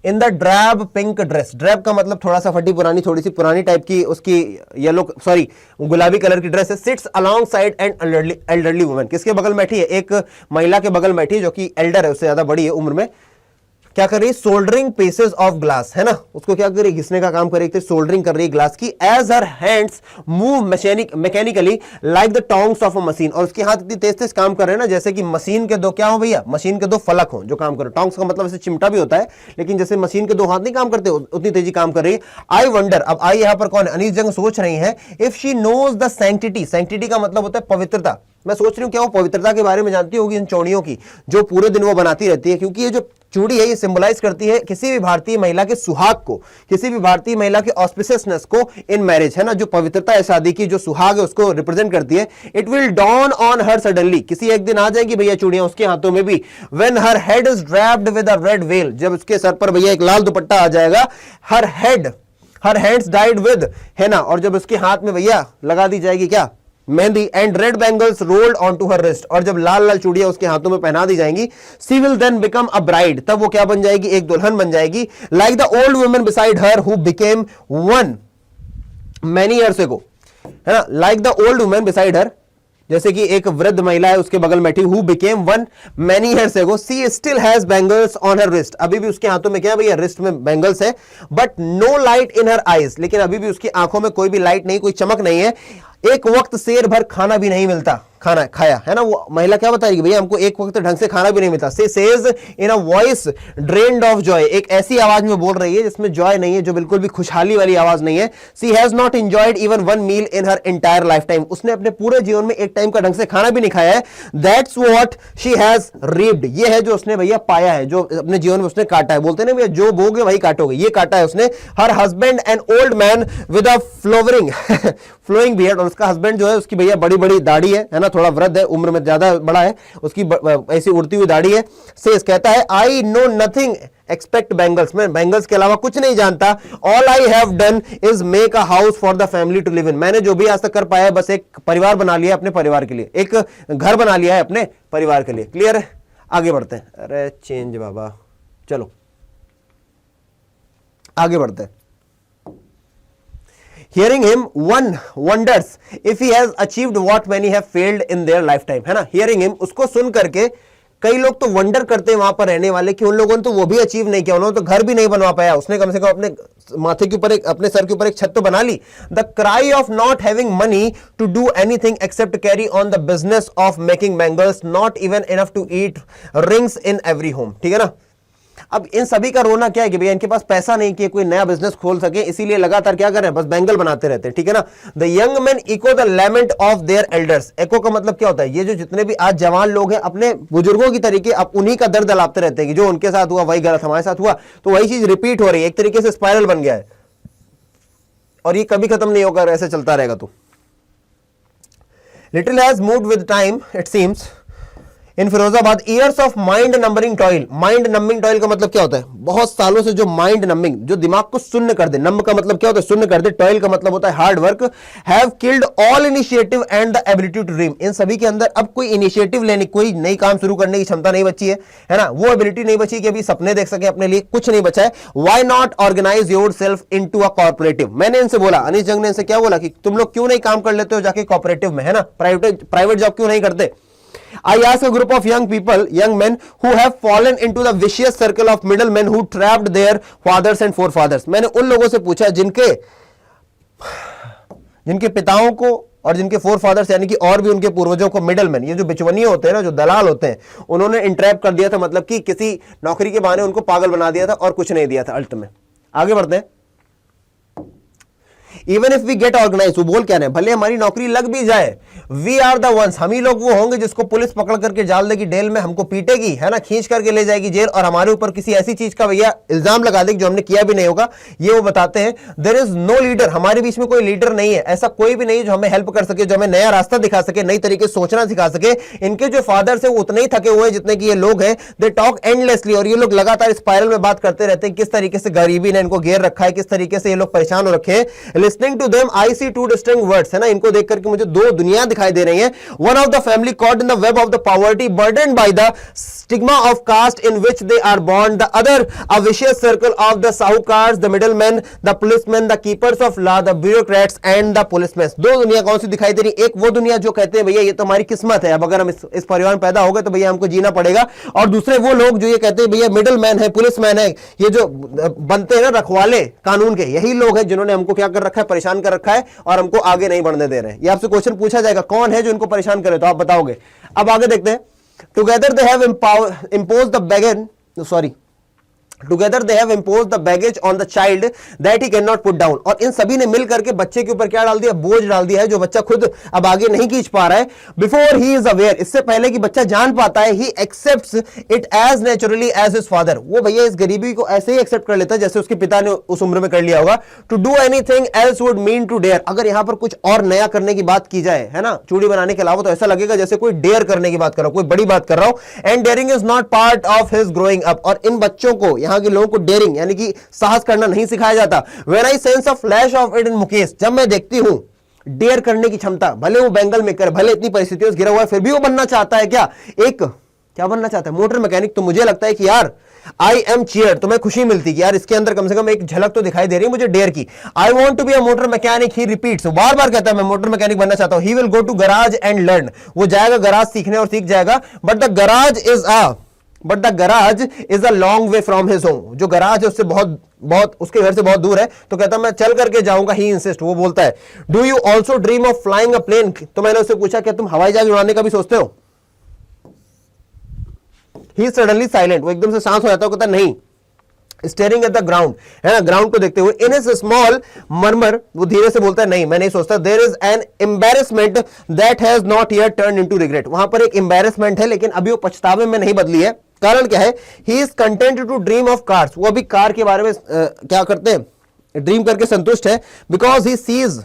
Speaker 1: in the drab pink dress, drab का मतलब थोड़ा सा फटी पुरानी, थोड़ी सी पुरानी टाइप की उसकी येलो सॉरी गुलाबी कलर की ड्रेस है। Sits alongside and elderly woman, किसके बगल में बैठी है, एक महिला के बगल में बैठी है जो कि एल्डर है, उससे ज्यादा बड़ी है उम्र में। क्या कर रही है, सोल्डरिंग पीसेस ऑफ ग्लास, है ना, उसको क्या कर रही है, घिसने का काम कर रही है, सोल्डरिंग कर रही है ग्लास की। As her hands move mechanically like the tongs of a machine, और उसके हाथ इतनी तेज तेज काम कर रहे हैं ना जैसे कि मशीन के दो क्या हो भैया, मशीन के दो फलक हो जो काम कर रहे। टोंग्स का मतलब ऐसे चिमटा भी होता है, लेकिन जैसे मशीन के दो हाथ नहीं काम करते उतनी तेजी काम कर रही है। आई वंडर, अब आई यहां पर कौन है, अनीस जंग सोच रही है, if she knows the sanctity, sanctity का मतलब होता है पवित्रता, मैं सोच रही हूं क्या वो पवित्रता के बारे में जानती होगी इन चौड़ियों की जो पूरे दिन वो बनाती रहती है, क्योंकि ये जो चूड़ी है ये सिंबलाइज करती है किसी भी भारतीय महिला के सुहाग को, किसी भी भारतीय महिला के ऑस्पिशियसनेस को इन मैरिज, है ना, जो पवित्रता है शादी की, जो सुहाग है उसको रिप्रेजेंट करती है। It will dawn on her suddenly, किसी एक दिन आ जाएगी भैया चूड़ियां उसके हाथों में भी। When her head is draped with a red well, जब उसके सर पर भैया एक लाल दुपट्टा आ जाएगा। हर हैंड्स डाइड विद, है ना, और जब उसके हाथ में भैया लगा दी जाएगी क्या, mehndi, and red bangles rolled on to her wrist, और जब लाल लाल चूड़ियां उसके हाथों में पहना दी जाएंगी। She will then become a bride, तब वो क्या बन जाएगी, एक दुल्हन बन जाएगी। Like the old woman beside her who became one many years ago, है ना, like the old woman beside her, जैसे कि एक वृद्ध महिला है उसके बगल में बैठी, who became one many years ago. She still has bangles on her wrist, अभी भी उसके हाथों में क्या है भैया, रिस्ट में बैंगल्स है। But no light in her eyes, लेकिन अभी भी उसकी आंखों में कोई भी लाइट नहीं, कोई चमक नहीं है। एक वक्त शेर भर खाना भी नहीं मिलता, खाना खाया, है ना, वो महिला क्या बताएगी भैया, हमको एक वक्त ढंग से खाना भी नहीं मिलता। से says in a voice drained of Joy, एक ऐसी आवाज में बोल रही है जिसमें जॉय नहीं है, जो बिल्कुल भी खुशहाली वाली आवाज नहीं है। She has not enjoyed even one meal in her entire lifetime, उसने अपने पूरे जीवन में एक टाइम का ढंग से खाना भी नहीं खाया है। दैट्स व्हाट शी हैज रीप्ड, ये है जो उसने भैया पाया है, जो अपने जीवन में उसने काटा है। बोलते हैं ना भैया जो बोगे वही काटोगे, ये काटा है उसने। Her husband an old man with a flowing beard, और उसका हस्बैंड जो है उसकी भैया बड़ी बड़ी दाढ़ी है ना, थोड़ा वृद्ध है, उम्र में ज्यादा बड़ा है, उसकी ऐसी उड़ती हुई दाढ़ी है। सेस कहता है, I know nothing except bangles, मैं बैंगल्स के अलावा कुछ नहीं जानता। All I have done is make a house for the family to live in, मैंने जो भी आज तक कर पाया है बस एक परिवार बना लिया अपने परिवार के लिए, एक घर बना लिया है अपने परिवार के लिए। क्लियर है, आगे बढ़ते हैं। अरे चेंज बाबा, चलो आगे बढ़ते हैं। Hearing him, one wonders if he has achieved what many have failed in their lifetime, है ना। Hearing him, उसको सुन करके कई लोग तो वंडर करते हैं वहां पर रहने वाले कि उन लोगों ने तो वो भी अचीव नहीं किया, उन्होंने तो घर भी नहीं बनवा पाया, उसने कम से कम अपने माथे के ऊपर एक, अपने सर के ऊपर एक छत तो बना ली। The cry of not having money to do anything except carry on the business of making bangles, not even enough to eat rings in every home, ठीक है ना। अब इन सभी का रोना क्या है कि भैया इनके पास पैसा नहीं कि कोई नया बिजनेस खोल सके, इसीलिए लगातार क्या कर रहे हैं, बस बैंगल बनाते रहते हैं, ठीक है ना। The young man echo the lament of their elders, echo का मतलब क्या होता है, ये जो जितने भी आज जवान लोग हैं अपने बुजुर्गों की तरीके अब उन्हीं का दर्द दलाते रहते हैं कि जो उनके साथ हुआ वही गलत हमारे साथ हुआ, तो वही चीज रिपीट हो रही है, एक तरीके से स्पाइरल बन गया है और ये कभी खत्म नहीं होगा, ऐसे चलता रहेगा। तो little has moved with time it seems in Firozabad, years of mind numbering toil, mind numbing toil का मतलब क्या होता है, बहुत सालों से जो माइंड नंबिंग, जो दिमाग को शून्य कर दे, नंब का मतलब क्या होता है, शून्य कर दे, टॉयल का मतलब होता है hard work, have killed all initiative and the ability to dream, इन सभी के अंदर अब कोई इनिशिएटिव लेने, कोई नई काम शुरू करने की क्षमता नहीं बची है ना, वो एबिलिटी नहीं बची कि अभी सपने देख सके अपने लिए, कुछ नहीं बचा है। Why not organise yourself into a cooperative, मैंने इनसे बोला, अनिश जंग ने इनसे क्या बोला कि तुम लोग क्यों नहीं काम कर लेते हो जाके कॉर्पोरेटिव में, है ना, प्राइवेट जॉब क्यों नहीं करते। I ask a group of young people, young men who have fallen into the vicious circle of middlemen who trapped their fathers and forefathers. मैंने उन लोगों से पूछा जिनके पिताओं को और जिनके फोरफादर्स यानी कि और भी उनके पूर्वजों को मिडलमैन, ये जो बिचवनिये होते हैं ना, जो दलाल होते हैं, उन्होंने इंट्रैप कर दिया था, मतलब कि किसी नौकरी के बहाने उनको पागल बना दिया था और कुछ नहीं दिया था अल्ट में। आगे बढ़ते हैं। Even if we get organise, वो बोल क्या रहे हैं, भले हमारी नौकरी लग भी जाए, वी आर द वंस, हम ही लोग वो होंगे जिसको पुलिस पकड़ करके डाल देगी जेल में, हमको पीटेगी, है ना, खींच करके ले जाएगी जेल, और हमारे ऊपर किसी ऐसी चीज का भैया इल्जाम लगा देगी जो हमने किया भी नहीं होगा। ये वो बताते हैं देयर इज नो लीडर, हमारे बीच में कोई लीडर नहीं है, ऐसा कोई भी नहीं है जो हमें हेल्प कर सके, जो हमें नया रास्ता दिखा सके, नई तरीके से सोचना सिखा सके। इनके जो फादर्स है वो उतने ही थके हुए हैं जितने कि ये लोग हैं। दे टॉक एंडलेसली, और ये लोग लगातार स्पाइरल में बात करते रहते हैं, किस तरीके से गरीबी ने इनको घेर रखा है, किस तरीके से ये लोग परेशान हो रखे हैं। Listening to them I see two distinct words, है ना, इनको देख करके मुझे दो दुनिया दिखाई दे रही है। One of the family caught in the web of the poverty, burdened by the stigma of caste in which they are born, the other a vicious circle of the sahukars, the middlemen, the policemen, the keepers of law, the bureaucrats and the policemen। दो दुनिया कौन सी दिखाई दे रही, एक वो दुनिया जो कहते हैं भैया ये तो हमारी किस्मत है, अब अगर हम इस परिवार में पैदा हो गए तो भैया हमको जीना पड़ेगा, और दूसरे वो लोग जो ये कहते हैं भैया मिडिल मैन है, पुलिस मैन है, ये जो बनते हैं ना रखवाले कानून के, यही लोग हैं जिन्होंने हमको क्या कर रखा है, परेशान कर रखा है, और हमको आगे नहीं बढ़ने दे रहे हैं। ये आपसे क्वेश्चन पूछा जाएगा कौन है जो इनको परेशान करे, तो आप बताओगे। अब आगे देखते हैं, together they have imposed the बैगन, sorry Together they have imposed the baggage on the child that he cannot put down। और इन सभी ने मिल करके बच्चे के ऊपर क्या डाल दिया, बोझ डाल दिया है जो बच्चा खुद अब आगे नहीं खींच पा रहा है। Before he is aware, इससे पहले कि बच्चा जान पाता है, he accepts it as naturally as his father। वो भैया इस गरीबी को ऐसे ही एक्सेप्ट कर लेता है जैसे उसके पिता ने उस उम्र में कर लिया होगा। To do anything else would mean to dare। अगर यहां पर कुछ और नया करने की बात की जाए, है ना, चूड़ी बनाने के अलावा, तो ऐसा लगेगा जैसे कोई डेयर करने की बात कर रहा हूं, कोई बड़ी बात कर रहा हूं। And daring is not part of his growing up. और इन बच्चों को, यहां के लोगों को डेयरिंग यानी कि साहस करना नहीं सिखाया जाता। When I sense a flash of it in Mukesh, जब मैं देखती हूं डेयर करने की क्षमता, भले वो बेंगल में कर, भले इतनी परिस्थितियों से घिरा हुआ है, फिर भी वो बनना चाहता है क्या, एक क्या बनना चाहता है, मोटर मैकेनिक। तो मुझे लगता है कि यार आई एम चीयर, तो मैं खुशी मिलती कि यार इसके अंदर कम से कम एक झलक तो दिखाई दे रही है मुझे डेयर की। I want to be a motor mechanic, he repeats, बार बार कहता है मैं मोटर मैकेनिक बनना चाहता हूं। He will go to garage and learn, वो जाएगा गराज सीखने और सीख जाएगा। But the garage is a long way from his home, जो गराज है उससे बहुत उसके घर से बहुत दूर है, तो कहता मैं चल करके जाऊंगा। ही इंसिस्ट, वो बोलता है do you also dream of flying a plane. तो मैंने उससे पूछा क्या तुम हवाई जहाज उड़ाने का भी सोचते हो। ही सडनली साइलेंट, वो एकदम से शांत हो जाता है, कहता नहीं। स्टेयरिंग एट द ग्राउंड, है ना, ग्राउंड को देखते हुए। इन हिज स्मॉल मर्मर, वो धीरे से बोलता है नहीं मैं नहीं सोचता। There is an embarrassment that has not yet turn into regret. वहां पर एक एम्बैरेसमेंट है लेकिन अभी वो पछतावे में नहीं बदली है। कारण क्या है, he is content to dream of cars, वो अभी कार के बारे में क्या करते हैं, ड्रीम करके संतुष्ट है। Because he sees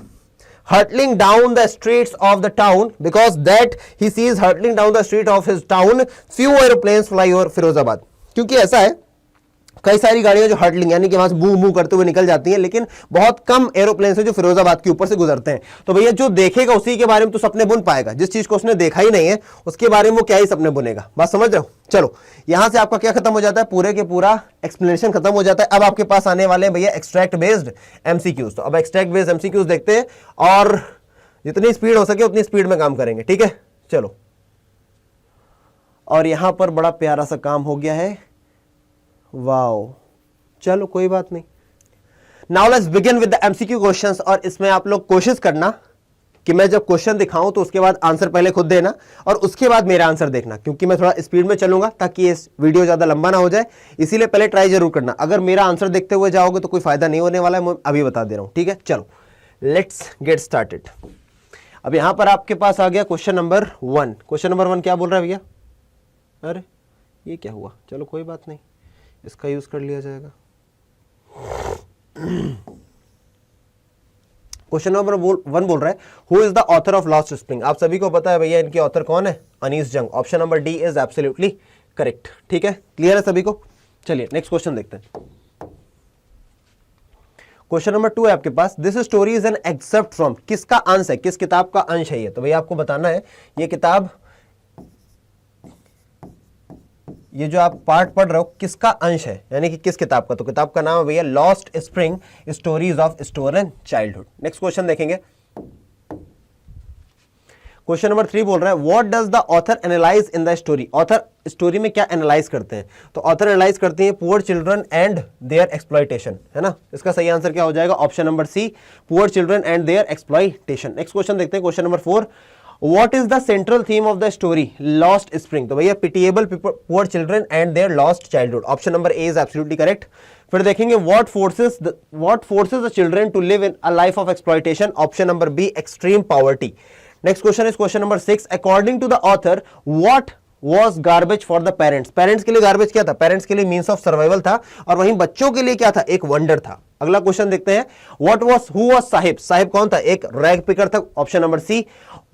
Speaker 1: hurtling down the streets of the town, because that he sees hurtling down the street of his town few airplanes fly over Firozabad. क्योंकि ऐसा है कई सारी गाड़ियां जो हर्टलिंग यानी कि वहां से बू बू करते हुए निकल जाती हैं, लेकिन बहुत कम एरोप्लेन है जो फिरोजाबाद के ऊपर से गुजरते हैं। तो भैया जो देखेगा उसी के बारे में तो सपने बुन पाएगा, जिस चीज को उसने देखा ही नहीं है उसके बारे में वो क्या ही सपने बुनेगा। बात समझ रहे हो। चलो यहां से आपका क्या खत्म हो जाता है, पूरे के पूरा एक्सप्लेनेशन खत्म हो जाता है। अब आपके पास आने वाले हैं भैया एक्सट्रैक्ट बेस्ड एमसीक्यूज। तो अब एक्सट्रैक्ट बेस्ड एमसीक्यूज देखते हैं और जितनी स्पीड हो सके उतनी स्पीड में काम करेंगे, ठीक है। चलो, और यहां पर बड़ा प्यारा सा काम हो गया है, वाओ, चलो कोई बात नहीं। Now let's begin with the MCQ questions. और इसमें आप लोग कोशिश करना कि मैं जब क्वेश्चन दिखाऊं तो उसके बाद आंसर पहले खुद देना और उसके बाद मेरा आंसर देखना, क्योंकि मैं थोड़ा स्पीड में चलूंगा ताकि ये वीडियो ज्यादा लंबा ना हो जाए, इसीलिए पहले ट्राई जरूर करना। अगर मेरा आंसर देखते हुए जाओगे तो कोई फायदा नहीं होने वाला है, मैं अभी बता दे रहा हूं, ठीक है। चलो लेट्स गेट स्टार्टेड। अब यहां पर आपके पास आ गया क्वेश्चन नंबर 1। क्वेश्चन नंबर 1 क्या बोल रहा है भैया, अरे ये क्या हुआ, चलो कोई बात नहीं, इसका यूज कर लिया जाएगा। क्वेश्चन नंबर 1 बोल रहा है who is the author of lost spring. आप सभी को पता है भैया इनके ऑथर कौन है, अनीस जंग। Option number D is absolutely correct, ठीक है, क्लियर है सभी को। चलिए नेक्स्ट क्वेश्चन देखते हैं। क्वेश्चन नंबर 2 है आपके पास, this story is an excerpt from, किसका अंश है, किस किताब का अंश है ये। तो भैया आपको बताना है ये किताब, ये जो आप पार्ट पढ़ रहे हो किसका अंश है, यानी कि किस किताब का। तो किताब का नाम है भैया lost spring stories of stolen childhood. Next question देखेंगे। क्वेश्चन नंबर 3 बोल रहा है what does the author analyse in the story. Author story में क्या एनालाइज करते हैं। तो ऑथर एनालाइज करते हैं poor children and their exploitation, है ना। इसका सही आंसर क्या हो जाएगा, option number C, poor children and their exploitation. Next question देखते हैं, question number 4, What is the central theme of the story? Lost spring. तो भैया pitiable poor children and their lost childhood. Option number A is absolutely correct. फिर देखेंगे what forces the children to live in a life of exploitation. Option number B, extreme poverty. Next question is question number 6. According to the author, what was garbage for the parents? Parents के लिए garbage क्या था? Parents के लिए means of survival था, और वहीं बच्चों के लिए क्या था? एक वंडर था। अगला क्वेश्चन देखते हैं, हु वाज साहिब? साहिब कौन था? एक रैग पिकर था। Option number C.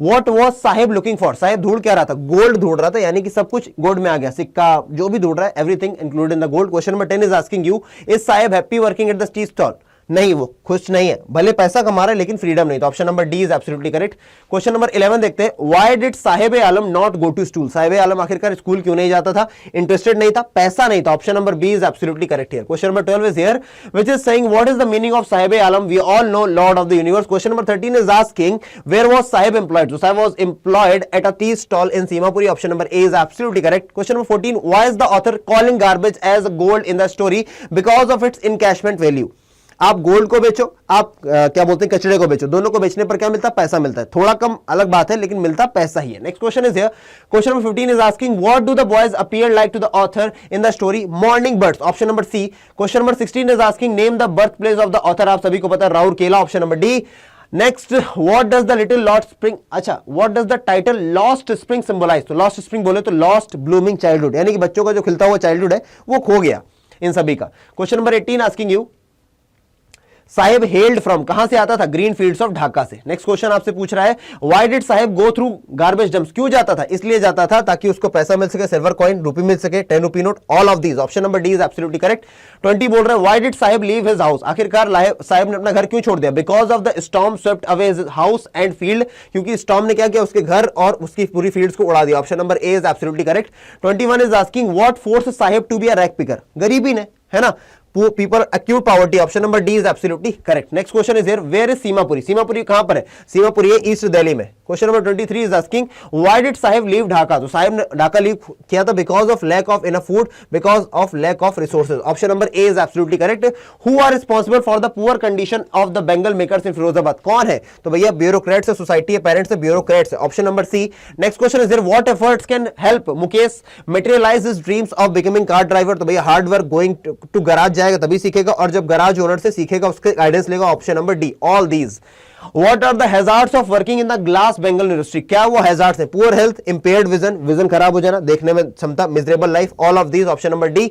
Speaker 1: What was Saheb looking for? Saheb ढूंढ क्या रहा था? गोल्ड ढूंढ रहा था, यानी कि सब कुछ गोल्ड में आ गया, सिक्का जो भी ढूंढ रहा है, everything included in the gold. Question number 10 is asking you, is Sahib happy working at the tea stall? नहीं, वो खुश नहीं है, भले पैसा कमा रहा है लेकिन फ्रीडम नहीं। तो option number D is absolutely correct. Question number 11 देखते हैं, why did Sahib Alam not go to school? Sahib Alam आखिरकार स्कूल क्यों नहीं जाता था? इंटरेस्टेड नहीं था, पैसा नहीं था। Option number B is absolutely correct here. Question number 12 is here, which is saying what is the meaning of Saheb Alam? We all know lord of the universe. Question number 13 is asking where was Saheb employed? So Saheb was employed at a tea stall in Seemapuri. Option number A is absolutely correct. Question number 14, why is the author calling garbage as gold in the story? Because of its encashment value. आप gold को बेचो, आप क्या बोलते हैं कचड़े को बेचो, दोनों को बेचने पर क्या मिलता है? पैसा मिलता है। थोड़ा कम अलग बात है, लेकिन मिलता पैसा ही है। Next question is here, question number 15 is asking what do the boys appear like to the author in the story? Morning birds. Option number C. Question number 16 is asking name the birth place of the author. आप सभी को पता है, Rourkela. Option number D. Next, what does the little Lost Spring, अच्छा what does the title Lost Spring symbolise? तो Lost Spring बोले तो lost blooming childhood, यानी कि बच्चों का जो खिलता हुआ चाइल्डहुड है वो खो गया इन सभी का। Question number 18 asking you, Sahib held from, कहां से आता था? ग्रीन फील्ड्स ऑफ ढाका से। नेक्स्ट क्वेश्चन आपसे पूछ रहा है, why did Sahib go through garbage dumps? क्यों जाता था? इसलिए जाता था ताकि उसको पैसा मिल सके, सिल्वर कॉइन, रुपी मिल सके, 10 rupee note, all of these. Option number D is absolutely correct. 20 बोल रहा है, why did Saheb leave his house? आखिरकार साहिब ने अपना घर क्यों छोड़ दिया? Because of the storm swept away his house and field, क्योंकि स्टॉर्म ने क्या किया? उसके घर और उसकी पूरी फील्ड्स को उड़ा दिया। Option number A is absolutely correct. 21 is asking what force Saheb to be a rag picker? गरीबी ने, है ना, people acute poverty. Option number D is absolutely correct. Next question is here, where is Seemapuri? Seemapuri कहां पर है? सीमापुरी है ईस्ट दिल्ली में। Question number 23 is asking why did Saheb leave Dhaka? तो साहिब ने ढाका लीव किया था because of lack of enough food, because of lack of resources. Option number A is absolutely correct. Who are responsible for the poor condition of the bangle makers in Firozabad? कौन है? तो भैया bureaucrats है, society है, parents है, bureaucrats है। Option number C. Next question is here, what efforts can help Mukesh materialise his dreams of becoming car driver? तो भैया hard work, going to garage जाएगा तभी सीखेगा, और जब गराज ओनर से सीखेगा उसके गाइडेंस लेगा। Option number D, all these. What are the hazards of working in the glass Bengal industry? क्या वो hazards है? Poor health, impaired vision, vision खराब हो जाना, देखने में क्षमता, miserable life, all of these. Option number D.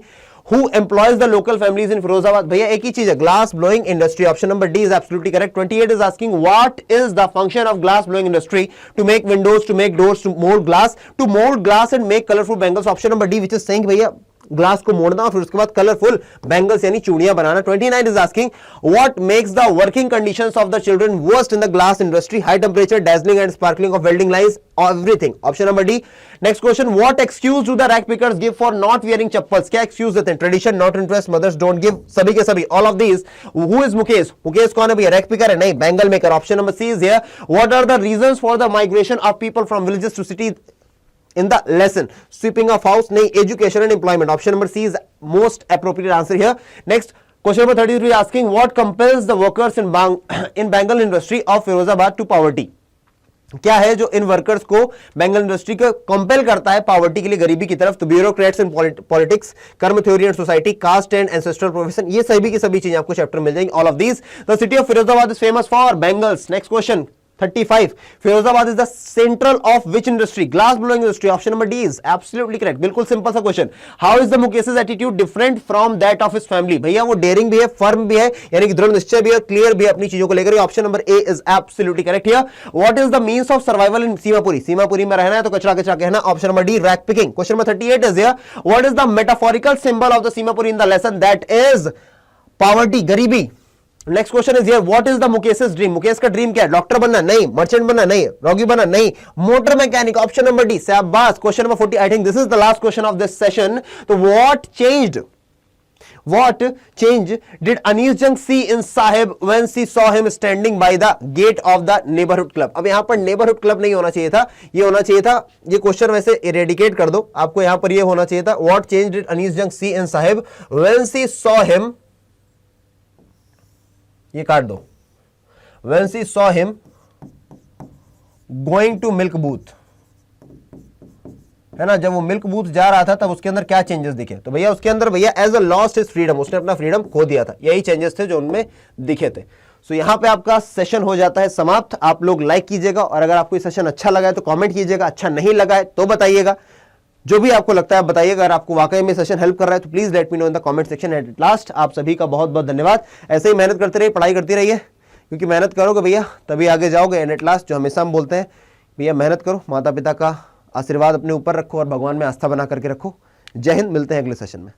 Speaker 1: Who employs the local families in Firozabad? भैया एक ही चीज है, glass blowing industry. Option number D is absolutely correct. 28 is asking what is the function of glass blowing industry? To make windows, to make doors, to mold glass and make colorful bangles. Option number D, which is saying भैया glass को मोड़ना और फिर उसके बाद colourful bangles यानी चूड़ियां बनाना। 29 is asking what makes the working conditions of the children worst in the glass industry? High temperature, dazzling and sparkling of welding lines, everything. Option number D. Next question, what excuse do the rag pickers give for not wearing chappals? क्या excuse देते हैं? Tradition, not interest, mothers don't give, सभी के सभी, all of these. Who is Mukesh? Mukesh कौन है भैया? Rag picker है? नहीं, bangle maker. Option number C is here. What are the reasons for the migration of people from villages to city in the lesson? Sweeping of house, nahi, education and employment. Option number C is most appropriate answer here. Next question number 33 asking what compels the workers in Bengal industry of Firozabad to poverty? क्या है जो in workers को Bengal industry को compel करता है poverty के लिए, गरीबी की तरफ? तो bureaucrats and politics, karma theory and society, caste and ancestral profession, ये सभी की सभी चीजें आपको चैप्टर मिल जाएंगी, all of these. The city of Firozabad is famous for bangles. Next question 35, Firozabad is the central of which industry? Glass blowing industry. Option number D is absolutely correct. बिल्कुल simple सा क्वेश्चन। How is the Mukesh's attitude different from that of his family? भैया वो dairying भी है, firm भी है, यानी कि दृढ़ निश्चय भी है, क्लियर भी है अपनी चीजों को लेकर। Option number A is absolutely correct here. What is the means of survival in Seemapuri? Seemapuri में रहना है तो कचरा कचरा कहना। Option number D, rag picking. Question number 38 is here, what is the metaphorical symbol of the Seemapuri in the lesson? That is poverty, गरीबी। Next question is here, what is the Mukesh's dream? Mukesh का dream क्या है? Doctor बनना? नहीं। Merchant बनना? नहीं। रॉगी बनना? नहीं। Motor mechanic. Option number D, शाबाश। Question number 40, I think this is the last question of this session. तो what change did Anis Jung see in Sahib when she saw him standing by the gate of the neighborhood club? अब यहां पर neighborhood club नहीं होना चाहिए था, ये होना चाहिए था, ये क्वेश्चन वैसे इरेडिकेट कर दो, आपको यहां पर ये होना चाहिए था, what change did Anis Jung see in Sahib when she saw him, ये काट दो, when she saw him going to milk booth, है ना, जब वो मिल्क बूथ जा रहा था तब उसके अंदर क्या चेंजेस दिखे, तो भैया उसके अंदर भैया as a lost his freedom, उसने अपना फ्रीडम खो दिया था, यही चेंजेस थे जो उनमें दिखे थे। सो यहां पे आपका सेशन हो जाता है समाप्त। आप लोग लाइक कीजिएगा और अगर आपको ये सेशन अच्छा लगा है तो कमेंट कीजिएगा, अच्छा नहीं लगा है तो बताइएगा, जो भी आपको लगता है आप बताइएगा। अगर आपको वाकई में सेशन हेल्प कर रहा है तो please let me know in the comment section. At last आप सभी का बहुत बहुत धन्यवाद। ऐसे ही मेहनत करते रहिए, पढ़ाई करती रहिए, क्योंकि मेहनत करोगे भैया तभी आगे जाओगे। एंड एट लास्ट जो हमेशा हम बोलते हैं भैया, मेहनत करो, माता पिता का आशीर्वाद अपने ऊपर रखो और भगवान में आस्था बना करके रखो। जय हिंद, मिलते हैं अगले सेशन में।